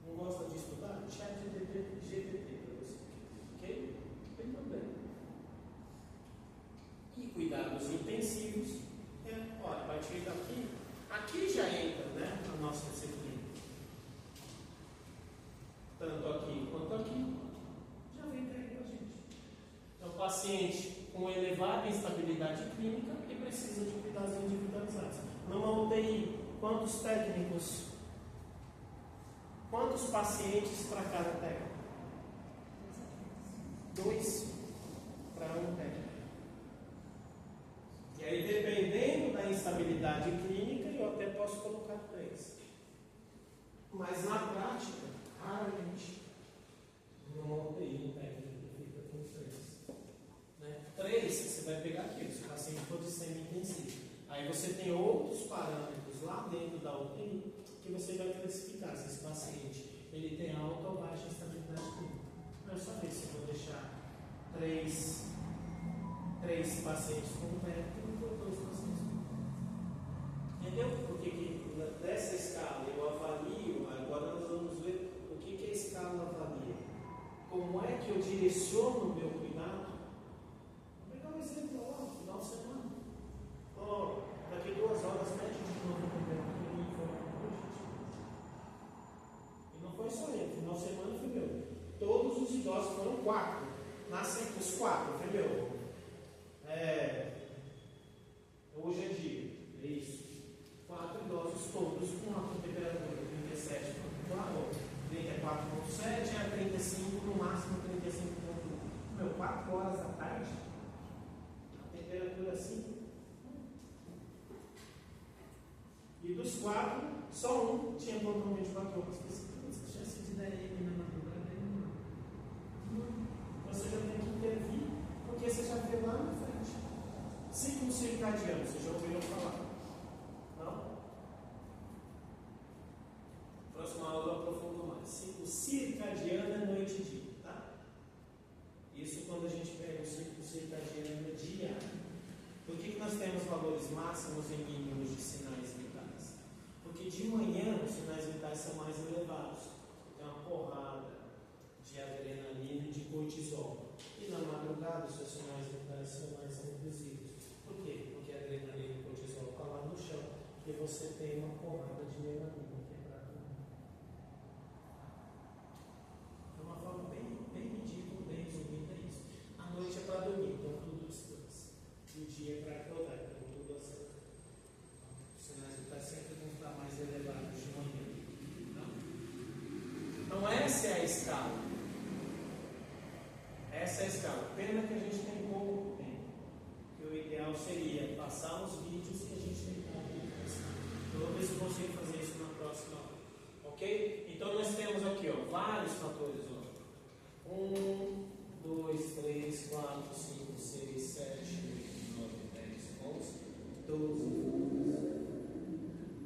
[SPEAKER 1] Não gosta de estudar? Chat GPT para você. Ok? Bem também. E cuidados intensivos. Olha, a partir daqui, aqui já entra, né, a nossa disciplina. Tanto aqui quanto aqui, já vem entregue para a gente. Então, paciente com elevada instabilidade clínica e precisa de cuidados individualizados. Numa UTI, quantos técnicos? Quantos pacientes para cada técnico? 2 para um técnico. E aí, dependendo da instabilidade clínica, eu até posso colocar 3. Mas na prática, raramente, numa UTI, um técnico fica com 3. 3, você vai pegar aqui, se o paciente for de semi-intensivo. Aí você tem outros parâmetros lá dentro da UTI que você vai classificar se esse paciente ele tem alta ou baixa estabilidade clínica. Eu só ver se eu vou deixar 3 pacientes com técnico ou 2 pacientes com técnico. Entendeu? Porque dessa escala eu avalio, agora nós vamos ver o que a escala avalia. Como é que eu direciono o meu cuidado? Vou pegar um exemplo lá, final de semana. Daqui 2 horas, mede de novo a temperatura e e não foi só ele, final de semana foi meu. Todos os idosos foram 4. Os 4, foi meu. Hoje é dia, é isso. 4 idosos todos com 37 a 35, no máximo 35,1. Meu, 4 horas da tarde, a temperatura assim. E dos 4, só um tinha plantão 24 horas. Essa chance de dar M na madrugada é não. Você já tem que intervir, porque você já vê lá na frente. Ciclo circadiano, vocês já ouviram falar? Não? Próxima aula eu aprofundo mais. Ciclo circadiano é noite e dia, tá? Isso quando a gente pega o ciclo circadiano diário. Por que nós temos valores máximos e mínimos de sinais vitais? Porque de manhã os sinais vitais são mais elevados. Tem uma porrada de adrenalina e de cortisol. E na madrugada os seus sinais vitais são mais reduzidos. Por quê? Porque a adrenalina e o cortisol estão lá no chão. E você tem uma porrada de melanina quebrada. É uma forma bem ridícula, bem resumida é isso. A noite é para dormir, então tudo descansa. E o dia é para acordar, então tudo acelera. Os sinais vitais sempre vão estar mais elevados de manhã. Então essa é a escala. Essa é a escala. Pena que a gente tem pouco tempo. Que o ideal seria passar os vídeos que a gente tem pouco tempo. Eu vou ver se eu consigo fazer isso na próxima aula. Ok? Então nós temos aqui vários fatores. 1, 2, 3, 4, 5, 6, 7, 8, 9, 10, 11, 12.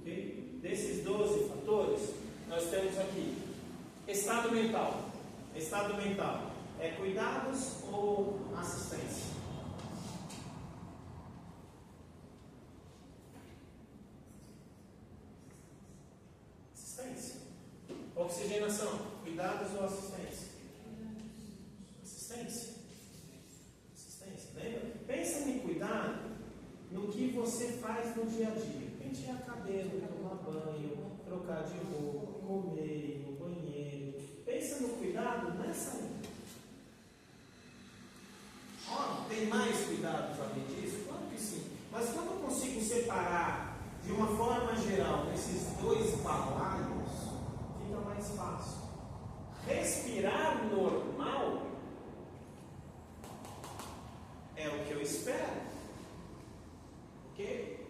[SPEAKER 1] Ok? Desses 12 fatores, nós temos aqui estado mental. Estado mental é cuidados ou assistência? Assistência. Oxigenação, cuidados ou assistência? Assistência. Assistência, lembra? Pensa em cuidado no que você faz no dia a dia. Pentear cabelo, tomar banho, trocar de roupa, comer, no banheiro. Pensa no cuidado nessa linha. Tem mais cuidados além disso? Claro que sim. Mas quando eu consigo separar de uma forma geral esses dois balados, fica mais fácil. Respirar normal é o que eu espero. Ok?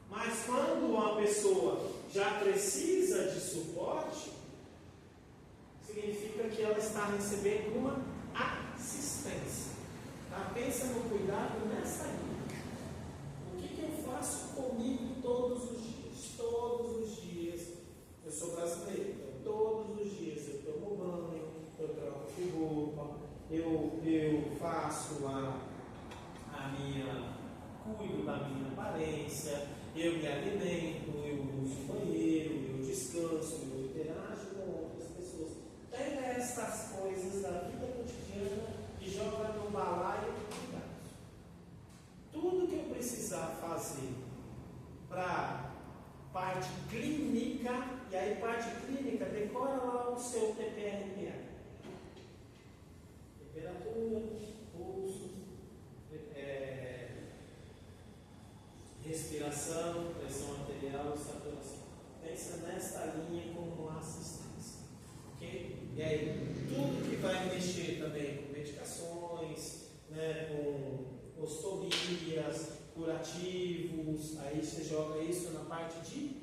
[SPEAKER 1] Mas quando uma pessoa já precisa de suporte, significa que ela está recebendo uma assistência. Tá? Pensa no cuidado nessa linha. O que eu faço comigo todos os dias? Todos os dias. Eu sou brasileiro, então todos os dias eu tomo banho, eu troco de roupa, eu faço cuido da minha aparência, eu me alimento, eu uso o banheiro, eu descanso, eu interajo com outras pessoas. Pega essas coisas da vida cotidiana e joga no balaio de cuidados. Tudo que eu precisar fazer para parte clínica, e aí parte clínica, decora lá o seu TPRPA. Temperatura, pulso, respiração, pressão arterial e saturação. Pensa nesta linha como uma assistência. Ok? E aí, tudo que vai mexer também com medicações, com ostomias, curativos, aí você joga isso na parte de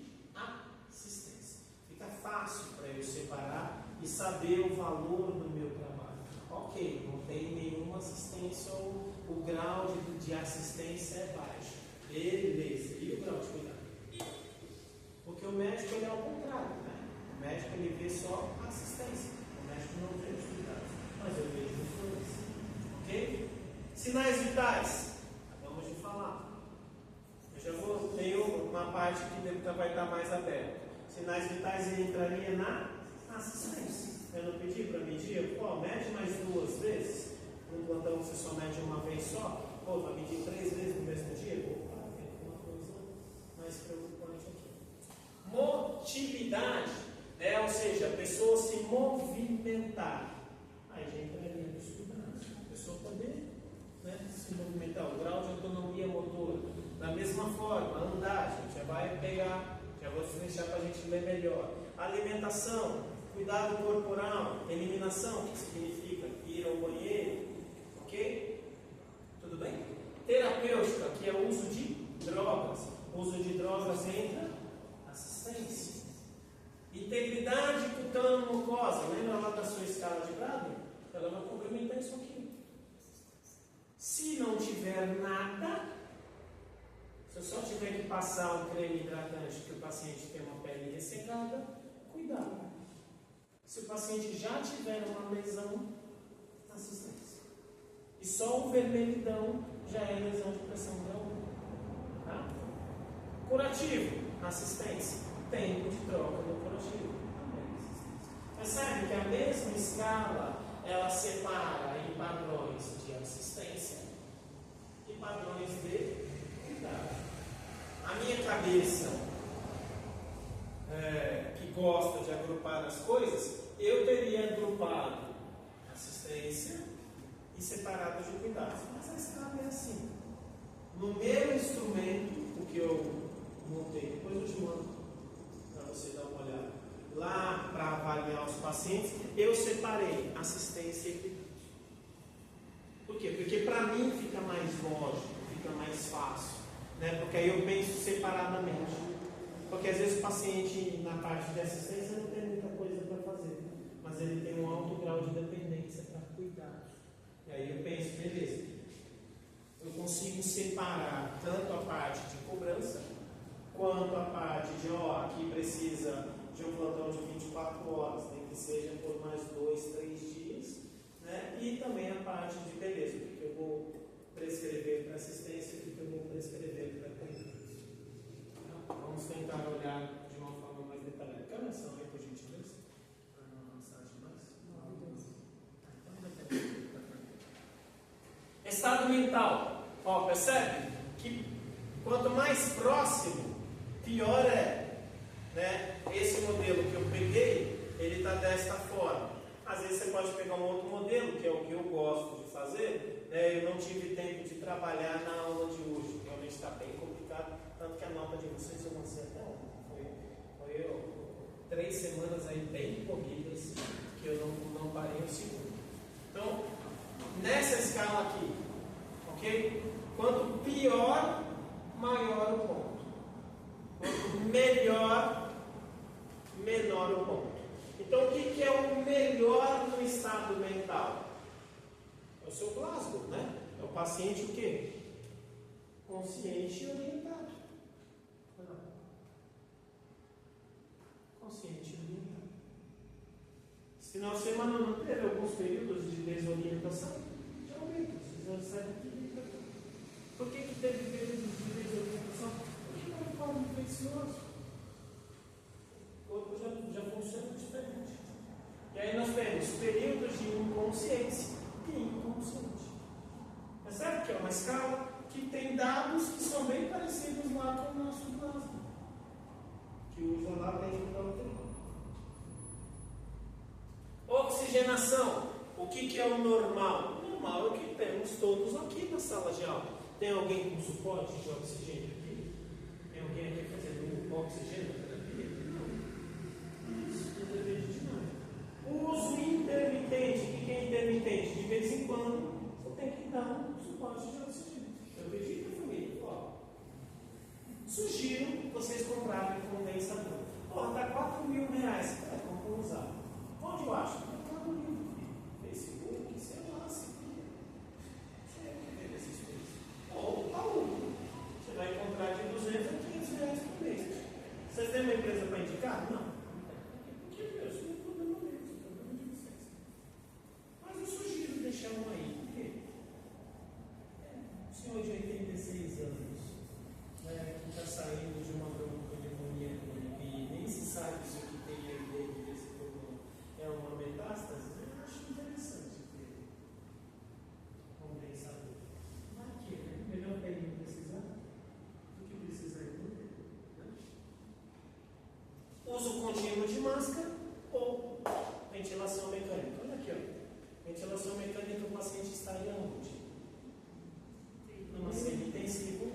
[SPEAKER 1] assistência. Fica fácil para eu separar e saber o valor do meu trabalho. Ok, não tem nenhuma assistência ou o grau de assistência é baixo. Beleza, e o grau de cuidado? Porque o médico ele é ao contrário, né? O médico ele vê só a assistência, o médico não vê os cuidados, mas eu vejo influência. Ok? Sinais vitais, acabamos de falar. Eu já vou ter uma parte que vai estar mais aberta. Sinais vitais ele entraria na assistência. Eu não pedi para medir, mede mais 2 vezes. No plantão você só mede uma vez só. Vai medir 3 vezes no mesmo dia? Uma coisa mais preocupante aqui. Motilidade, ou seja, a pessoa se movimentar. Aí já entraria nos cuidados. A pessoa poder se movimentar. O grau de autonomia motora. Da mesma forma, andar, a gente já vai pegar, já vou deixar para a gente ler melhor. Alimentação, Cuidado corporal, eliminação, que significa ir ao banheiro, ok? Tudo bem? Terapêutica, que é o uso de drogas. O uso de drogas entra assistência. Integridade cutâneo-mucosa, lembra lá da sua escala de Bradley? Ela vai complementar isso aqui. Se não tiver nada, se eu só tiver que passar um creme hidratante que o paciente tem uma pele ressecada, cuidado. Se o paciente já tiver uma lesão, assistência. E só o vermelhidão já é lesão de pressão grau 1. Tá? Curativo, assistência. Tempo de troca do curativo. Percebe que a mesma escala ela separa em padrões de assistência e padrões de cuidado. A minha cabeça, que gosta de agrupar as coisas, eu teria agrupado assistência e separado de cuidados. Mas a escala é assim. No meu instrumento, o que eu montei, depois eu te mando para você dar uma olhada, lá para avaliar os pacientes, eu separei assistência e cuidados. Por quê? Porque para mim fica mais lógico, fica mais fácil, né? Porque aí eu penso separadamente. Porque às vezes o paciente na parte de assistência não tem muita coisa para fazer, mas ele tem um alto grau de dependência para cuidados. E aí eu penso, beleza, eu consigo separar tanto a parte de cobrança, quanto a parte de, aqui precisa de um plantão de 24 horas, nem que seja por mais 2, 3 dias, né? E também a parte de beleza, o que eu vou prescrever para assistência e o que eu vou prescrever para cuidados. Vamos tentar olhar de uma forma mais detalhada. Quer menção aí, por gentileza? Para não avançar demais? Estado mental. Percebe? Que quanto mais próximo, pior é. Né? Esse modelo que eu peguei, ele está desta forma. Às vezes você pode pegar um outro modelo, que é o que eu gosto de fazer. Né? Eu não tive tempo de trabalhar na aula de hoje. Realmente está bem complicado. Tanto que a nota de vocês eu lancei até ontem. Foi 3 semanas aí bem corridas, que eu não parei um segundo. Então, nessa escala aqui, ok? Quanto pior, maior o ponto. Quanto melhor, menor o ponto. Então, o que é o melhor no estado mental? É o seu Glasgow, né? É o paciente o quê? Consciente e orientado. Consciente e orientado. Esse final de semana não teve alguns períodos de desorientação? Já aumenta. Vocês já sabem que por que teve períodos de desorientação? Porque não é um quadro infeccioso. O corpo já funciona diferente. E aí nós temos períodos de inconsciência e inconsciente. Percebe que é uma escala que tem dados que são bem parecidos lá com o nosso plasma, que usa lá dentro da UTI. Oxigenação. O que é o normal? O normal é o que temos todos aqui na sala de aula. Tem alguém com suporte de oxigênio aqui? Tem alguém aqui fazendo oxigênio terapia? Não. Isso não depende de nada. Uso intermitente. O que é intermitente? De vez em quando você tem que dar um suporte de oxigênio. Eu pedi para a família, sugiro vocês comprarem condensador. Está R$4.000. Como usar? Onde eu acho? Mercado Livre, Facebook, sei lá, se ou aluno. Você vai encontrar de R$200 a R$500 por mês. Vocês têm uma empresa para indicar? Não. Porque eu sou um problema mesmo, problema de vocês. Mas eu sugiro deixar um aí. Por quê? O senhor de 86 anos, que está saindo de uma broncodemonia e nem se sabe se o que tem aí dentro desse problema é uma metástase, eu acho interessante ter condensador. Melhor para ele não precisar do que precisar ele. Uso contínuo de máscara ou ventilação mecânica. Olha aqui, ventilação mecânica, o paciente está aí aonde? Numa semi-intensiva.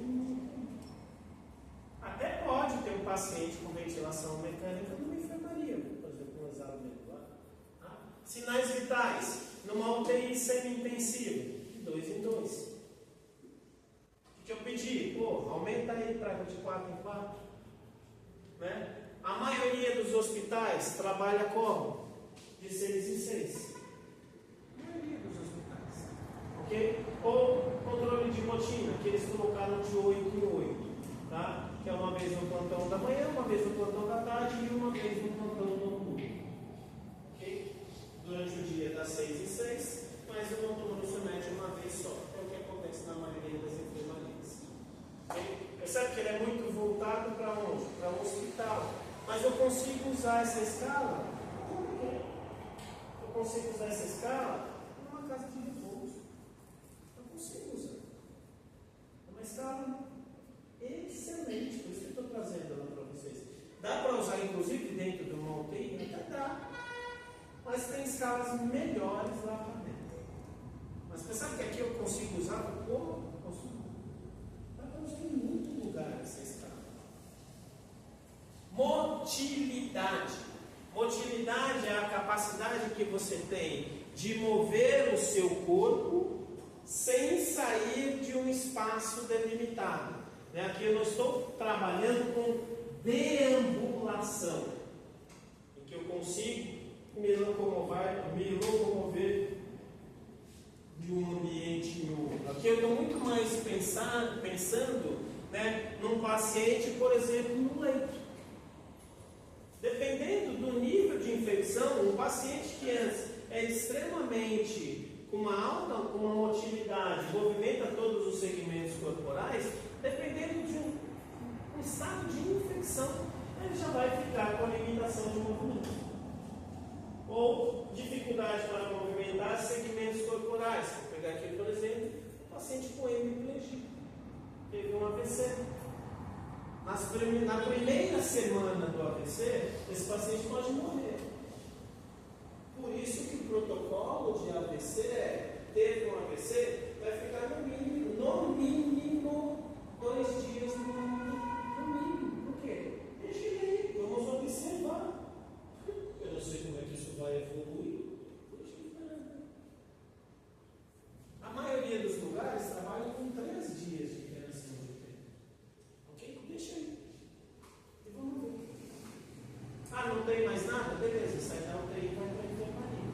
[SPEAKER 1] Até pode ter um paciente com ventilação mecânica numa enfermaria, por exemplo, no exame médico. Sinais vitais, numa UTI semi-intensiva, de 2 em 2. O que eu pedi? Pô, aumenta aí para de 4 em 4. Né? A maioria dos hospitais trabalha como? De 6 em 6. A maioria dos hospitais. Ok? Ou controle de rotina, que eles colocaram de 8 em 8. Tá? Que é uma vez no plantão da manhã, uma vez no plantão da tarde e uma vez no plantão noturno. Ok? Durante o dia das 6 em 6, mas o noturno se mede uma vez só. É o que acontece na maioria das enfermarias. Okay? Percebe que ele é muito voltado para onde? Para um hospital. Mas eu consigo usar essa escala? Eu consigo usar essa escala numa casa de repouso. Eu consigo usar. É uma escala excelente, por isso que eu estou trazendo ela para vocês. Dá para usar, inclusive, dentro de uma UTI? Até dá. Mas tem escalas melhores lá para dentro. Mas percebe que aqui eu consigo usar como? Dá para usar em muito lugar essa escala. Motilidade. Motilidade é a capacidade que você tem de mover o seu corpo sem sair de um espaço delimitado. Aqui eu não estou trabalhando com deambulação, em que eu consigo me locomover de um ambiente em outro. Aqui eu estou muito mais pensando num paciente, por exemplo, no leito. Dependendo do nível de infecção, um paciente que é extremamente com uma motilidade, movimenta todos os segmentos corporais, dependendo de um estado de infecção, ele já vai ficar com a limitação de movimento. Ou dificuldade para movimentar segmentos corporais. Vou pegar aqui, por exemplo, um paciente com hemiplegia. Teve um AVC. Na primeira semana do AVC, esse paciente pode morrer. Por isso que o protocolo de AVC teve um AVC, vai ficar no mínimo 2 dias no mínimo. Por quê? Deixa ele aí, vamos observar. Eu não sei como é que isso vai evoluir. Deixa ele parar. A maioria dos lugares trabalha com 3 dias de internação de UTI. Ok? Deixa aí. E vamos ver. Ah, não tem mais nada? Beleza, sai da UTI e vai para a enfermaria.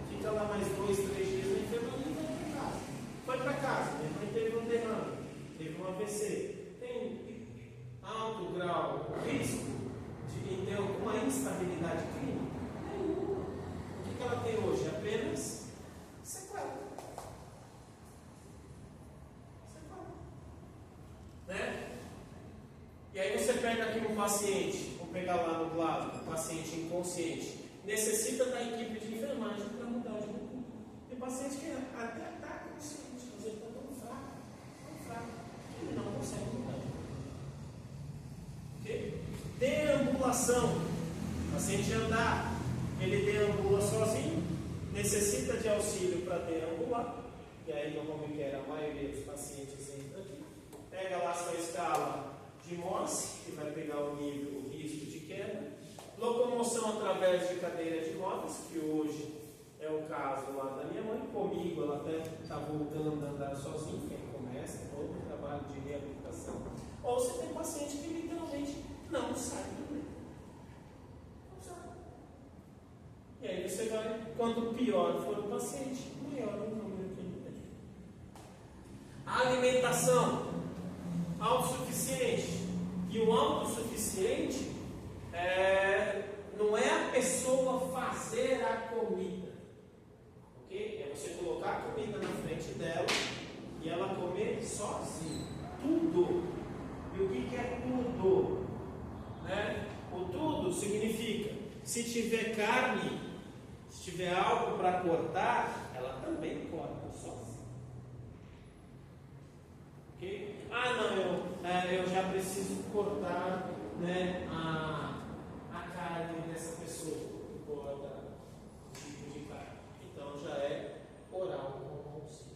[SPEAKER 1] Fica lá mais 2, 3 dias na enfermaria e vai para casa. Foi para casa, minha mãe teve um derrame, teve um AVC. Tem alto grau, risco de ter alguma instabilidade clínica? Nenhuma. O que ela tem hoje? Apenas sequela. Né? E aí você pega aqui um paciente, vou pegar lá no lado, um paciente inconsciente, necessita da equipe de enfermagem para mudar de roupa. Tem paciente que até está consciente, mas ele está tão fraco, que ele não consegue mudar de roupa. Ok? Deambulação. O paciente andar, ele deambula sozinho, necessita de auxílio para deambular, e aí normalmente a maioria dos pacientes entra aqui. Pega lá sua escala de Morse, que vai pegar o nível, o risco de queda. Locomoção através de cadeira de rodas, que hoje é o caso lá da minha mãe. Comigo, ela até está voltando a andar sozinha, quem começa todo o trabalho de reabilitação. Ou você tem paciente que literalmente não sai do leito. Não sai. E aí você vai, quanto pior for o paciente, maior o número que ele tem. Alimentação. Autossuficiente. E o autossuficiente não é a pessoa fazer a comida. Ok? É você colocar a comida na frente dela e ela comer sozinha. Tudo. E o que é tudo? O tudo significa, se tiver carne, se tiver algo para cortar, ela também corta sozinha. Okay? Ah, não, eu já preciso cortar a carne dessa pessoa, corta o tipo de carne. Então já é oral com auxílio.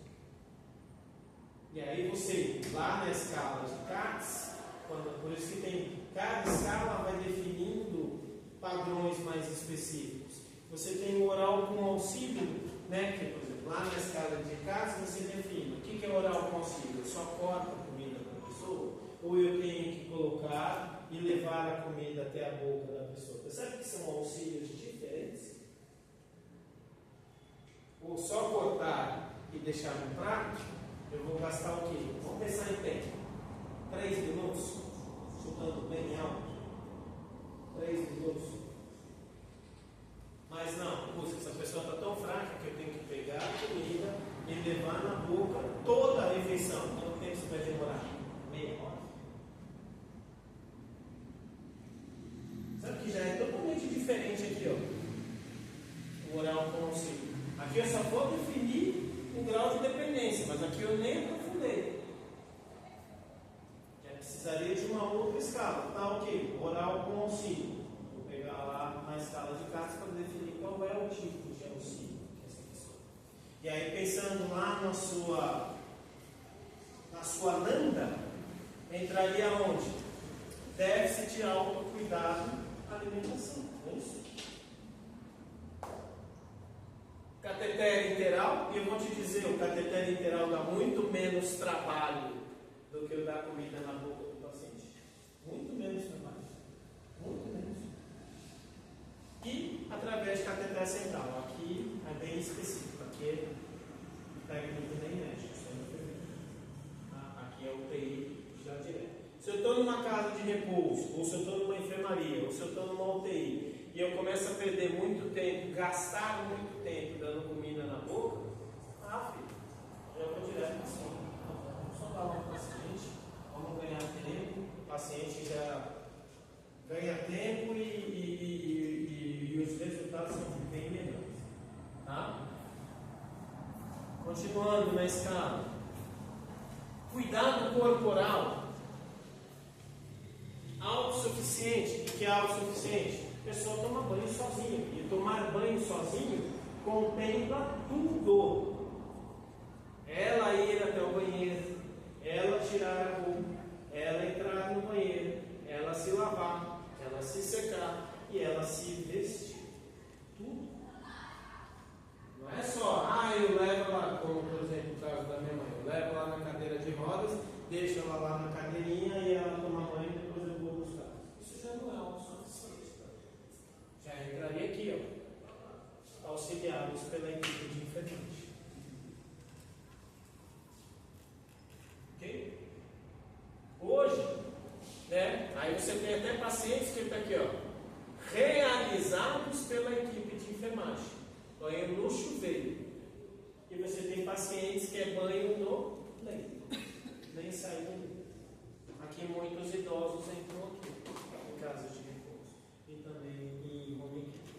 [SPEAKER 1] E aí você, lá na escala de CATS, por isso que tem, cada escala vai definindo padrões mais específicos. Você tem o oral com auxílio, né? Que, por exemplo, lá na escala de casa você define o que é oral com auxílio. Eu só corto a comida para a pessoa, ou eu tenho que colocar e levar a comida até a boca da pessoa. Percebe que são auxílios diferentes? Ou só cortar e deixar no prato, eu vou gastar o quê? Vamos pensar em tempo. 3 minutos, chutando bem alto. 3 minutos. Mas não, puxa, essa pessoa está tão fraca que eu tenho que pegar a comida e levar na boca toda a refeição. Quanto tempo isso vai demorar? Meia hora. Sabe que já é totalmente diferente aqui, ó. O oral com auxílio. Aqui eu só vou definir o grau de dependência, mas aqui eu nem aprofundei. Já precisaria de uma outra escala. Tá, ok. Oral com auxílio. Vou pegar lá na escala de Casper para definir qual é o tipo de auxílio que essa pessoa. E aí, pensando lá na sua lambda, entraria onde? Déficit, autocuidado, alimentação. É isso? Cateter interal, e eu vou te dizer, o cateter interal dá muito menos trabalho do que o da comida na boca do paciente. Muito menos trabalho. Muito menos. E através de cateter central. Aqui é bem específico. Aqui é técnico nem médico. Aqui é o UTI já direto. Se eu estou numa casa de repouso, ou se eu estou numa enfermaria, ou se eu estou numa UTI, e eu começo a perder muito tempo, gastar muito tempo dando comida na boca, filho, eu vou direto assim. Vamos só dar uma para o paciente, vamos ganhar tempo, o paciente já ganha tempo e os resultados são bem melhores. Tá? Continuando na escala. Cuidado corporal. Autossuficiente. O que é autossuficiente? A pessoa toma banho sozinha. E tomar banho sozinho contempla tudo. Ela ir até o banheiro, ela tirar a roupa, ela entrar no banheiro, ela se lavar, ela se secar e ela se vestir. Tudo. Não é só, eu levo ela, como por exemplo o caso da minha mãe, eu levo ela na cadeira de rodas, deixo ela lá na cadeirinha e ela toma banho e depois eu vou buscar. Isso já não é autossuficiente. Já entraria aqui, ó, auxiliados pela equipe de enfermagem. Ok? Hoje, né? Aí você tem até pacientes que estão aqui, ó, realizados pela equipe de enfermagem. Banho no chuveiro. E você tem pacientes que é banho no leito. Nem sai do leito. Aqui muitos idosos entram aqui, em casas de repouso. E também em home care.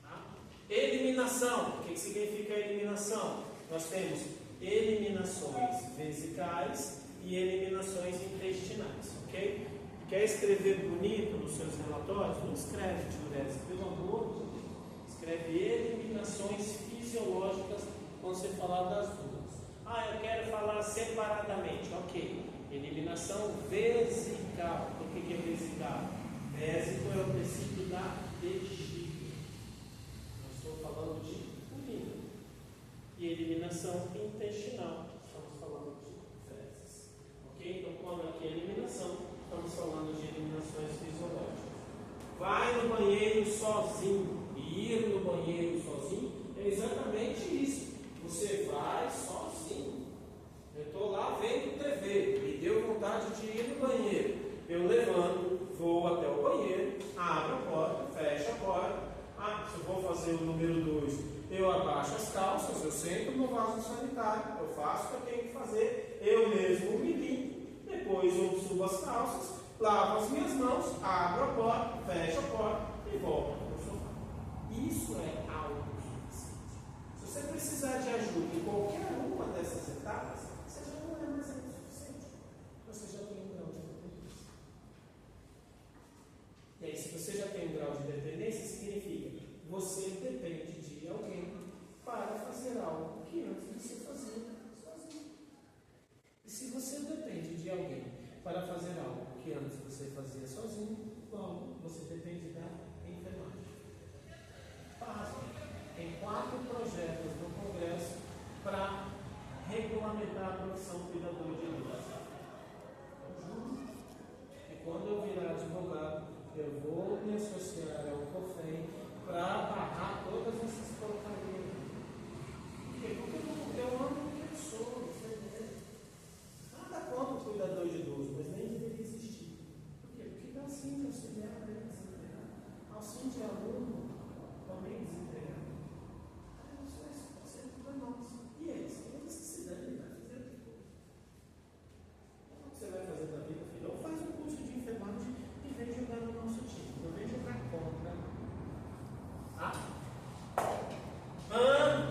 [SPEAKER 1] Tá? Eliminação. O que significa eliminação? Nós temos eliminações vesicais e eliminações intestinais. Ok? Quer escrever bonito nos seus relatórios? Não escreve diurese, pelo amor de Deus. Escreve eliminações fisiológicas quando você falar das duas. Eu quero falar separadamente. Ok. Eliminação vesical. O que é vesical? Vésico é o tecido da bexiga. Eu estou falando de urina. E eliminação intestinal. Estamos falando de fezes. Ok? Então, quando aqui é eliminação, estamos falando de eliminações fisiológicas. Vai no banheiro sozinho. E ir no banheiro sozinho é exatamente isso. Você vai sozinho. Eu estou lá vendo TV e deu vontade de ir no banheiro. Eu levanto, vou até o banheiro, abro a porta, fecho a porta. Se eu vou fazer o número 2, eu abaixo as calças, eu sento no vaso sanitário, eu faço o que eu tenho que fazer, eu mesmo me limpo. Depois eu subo as calças, lavo as minhas mãos, abro a porta, fecho a porta e volto. Isso é autossuficiente. Se você precisar de ajuda em qualquer uma dessas etapas, você já não é mais autossuficiente. Você já tem um grau de dependência. E aí, se você já tem um grau de dependência, significa que você depende de alguém para fazer algo que antes você fazia sozinho. E se você depende de alguém para fazer algo que antes você fazia sozinho, logo você depende da enfermagem. Pasme. formação cuidador de luz. E quando eu virar advogado, eu vou me associar ao COFEM para barrar todas essas porcarias. Por quê? Porque eu amo pessoas, você entende? Nada contra o cuidador de idoso, mas nem deveria existir. Por quê? Porque dá auxílio de auxiliar, desempregado. Auxílio de aluno, também desempregado. Isso pode ser para nós. E eles? Tem necessidade, vai fazer o que for. O que você vai fazer da vida, filho? Ou faz um curso de enfermagem e vem jogar no nosso time. Não vem jogar contra.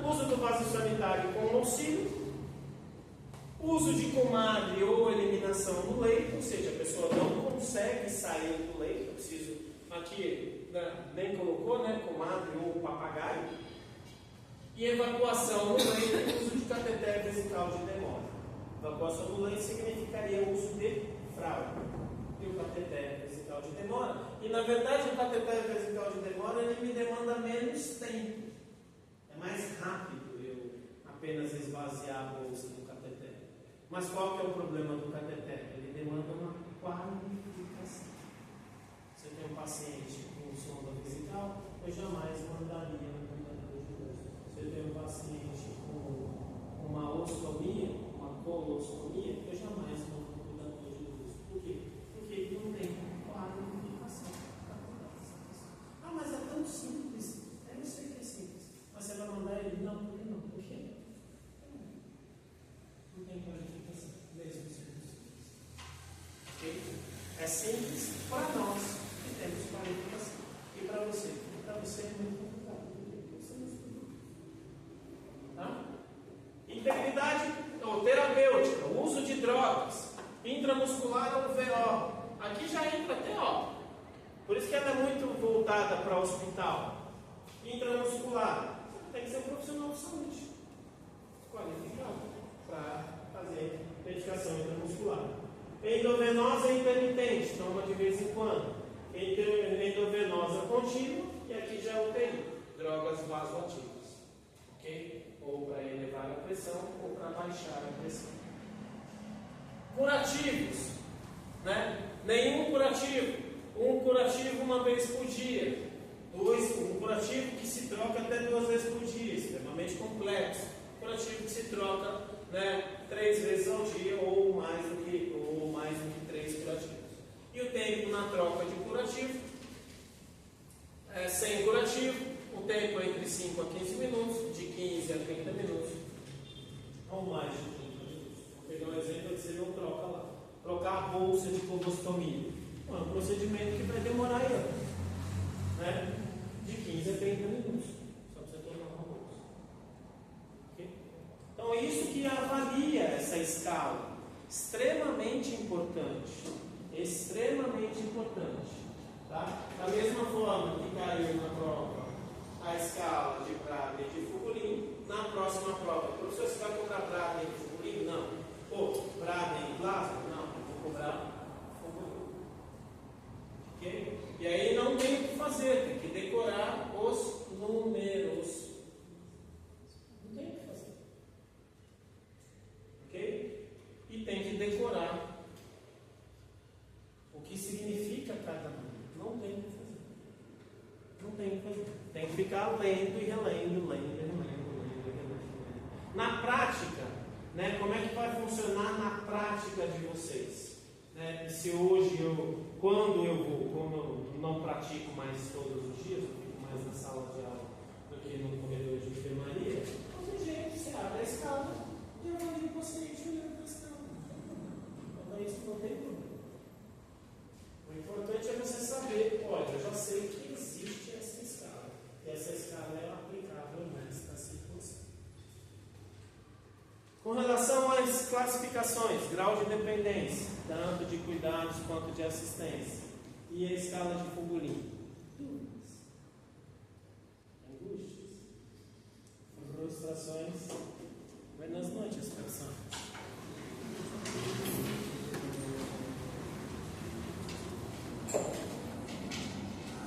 [SPEAKER 1] Uso do vaso sanitário com auxílio. Uso de comadre ou eliminação do leito, ou seja, a pessoa não consegue sair do leito. Eu preciso, aqui, nem colocou, né? Comadre ou papagaio. E evacuação no leito, uso de cateter vesical de demora. Evacuação no leito significaria o uso de fralda. E o cateter vesical de demora. E na verdade o cateter vesical de demora ele me demanda menos tempo. É mais rápido eu apenas esvaziar a bolsa do cateter. Mas qual que é o problema do cateter? Ele demanda uma qualificação. Se eu tenho um paciente com sonda vesical, eu jamais mandaria no cuidador de idoso. Se eu tenho um paciente com uma ostomia, uma colostomia, eu jamais mando no cuidador de idoso. Por quê? Porque ele não tem qualificação. Mas é tão simples. Eu sei que é simples. Mas você vai mandar ele? Não, por que não? Por quê? Não tem qualificação. Mesmo sendo simples. Ok? É simples para nós que temos qualificação. E para você? Para você é muito complicado. Você não estudou. Tá? Integridade ou terapêutica, o uso de drogas, intramuscular ou VO. Aqui já entra TO. Por isso que ela é muito voltada para o hospital. Intramuscular. Tem que ser um profissional de saúde. Qualificado para fazer medicação intramuscular. Endovenosa e intermitente. Toma de vez em quando. Endovenosa contínua. E aqui já é UTI. Drogas vasoativas. Ok? Ou para elevar a pressão ou para baixar a pressão. Curativos. Né? Nenhum curativo. Um curativo uma vez por dia. Um curativo que se troca até 2 vezes por dia, extremamente complexo. Um curativo que se troca 3 vezes ao dia ou mais do que 3 curativos. E o tempo na troca de curativo, sem curativo, o tempo é entre 5 a 15 minutos, de 15 a 30 minutos, ou mais de 30 minutos. Vou pegar um exemplo que você não troca lá. Trocar a bolsa de colostomia. É um procedimento que vai demorar anos, né? De 15 a 30 minutos. Só para você trocar uma bolsa. Okay? Então, isso que avalia essa escala. Extremamente importante. Extremamente importante. Tá? Da mesma forma que caiu na prova a escala de Braden e de Fugolin, na próxima prova, professor, você vai cobrar Braden e Fugolin? Não. Ou Braden e Glasgow? Não. Vou cobrar Fugolin. Ok? E aí não tem o que fazer, tem que decorar os números. Não tem o que fazer. Ok? E tem que decorar o que significa cada número. Não tem o que fazer. Não tem o que fazer. Tem que ficar lendo e relendo, lendo. Na prática, né, como é que vai funcionar na prática de vocês? Né? Se hoje quando eu vou, como eu não pratico mais todos os dias, eu fico mais na sala de aula do que no corredor de enfermaria, não tem jeito, você abre a escala e avalia o paciente olhando para a escala. Então isso não tem problema. O importante é você saber, olha, eu já sei que existe essa escala. E essa escala é aplicável nesta situação. Com relação às classificações, grau de dependência, tanto de cuidados quanto de assistência, e a escala de Fugolin. Dúvidas, angústias, frustrações. Buenas noites, pessoal.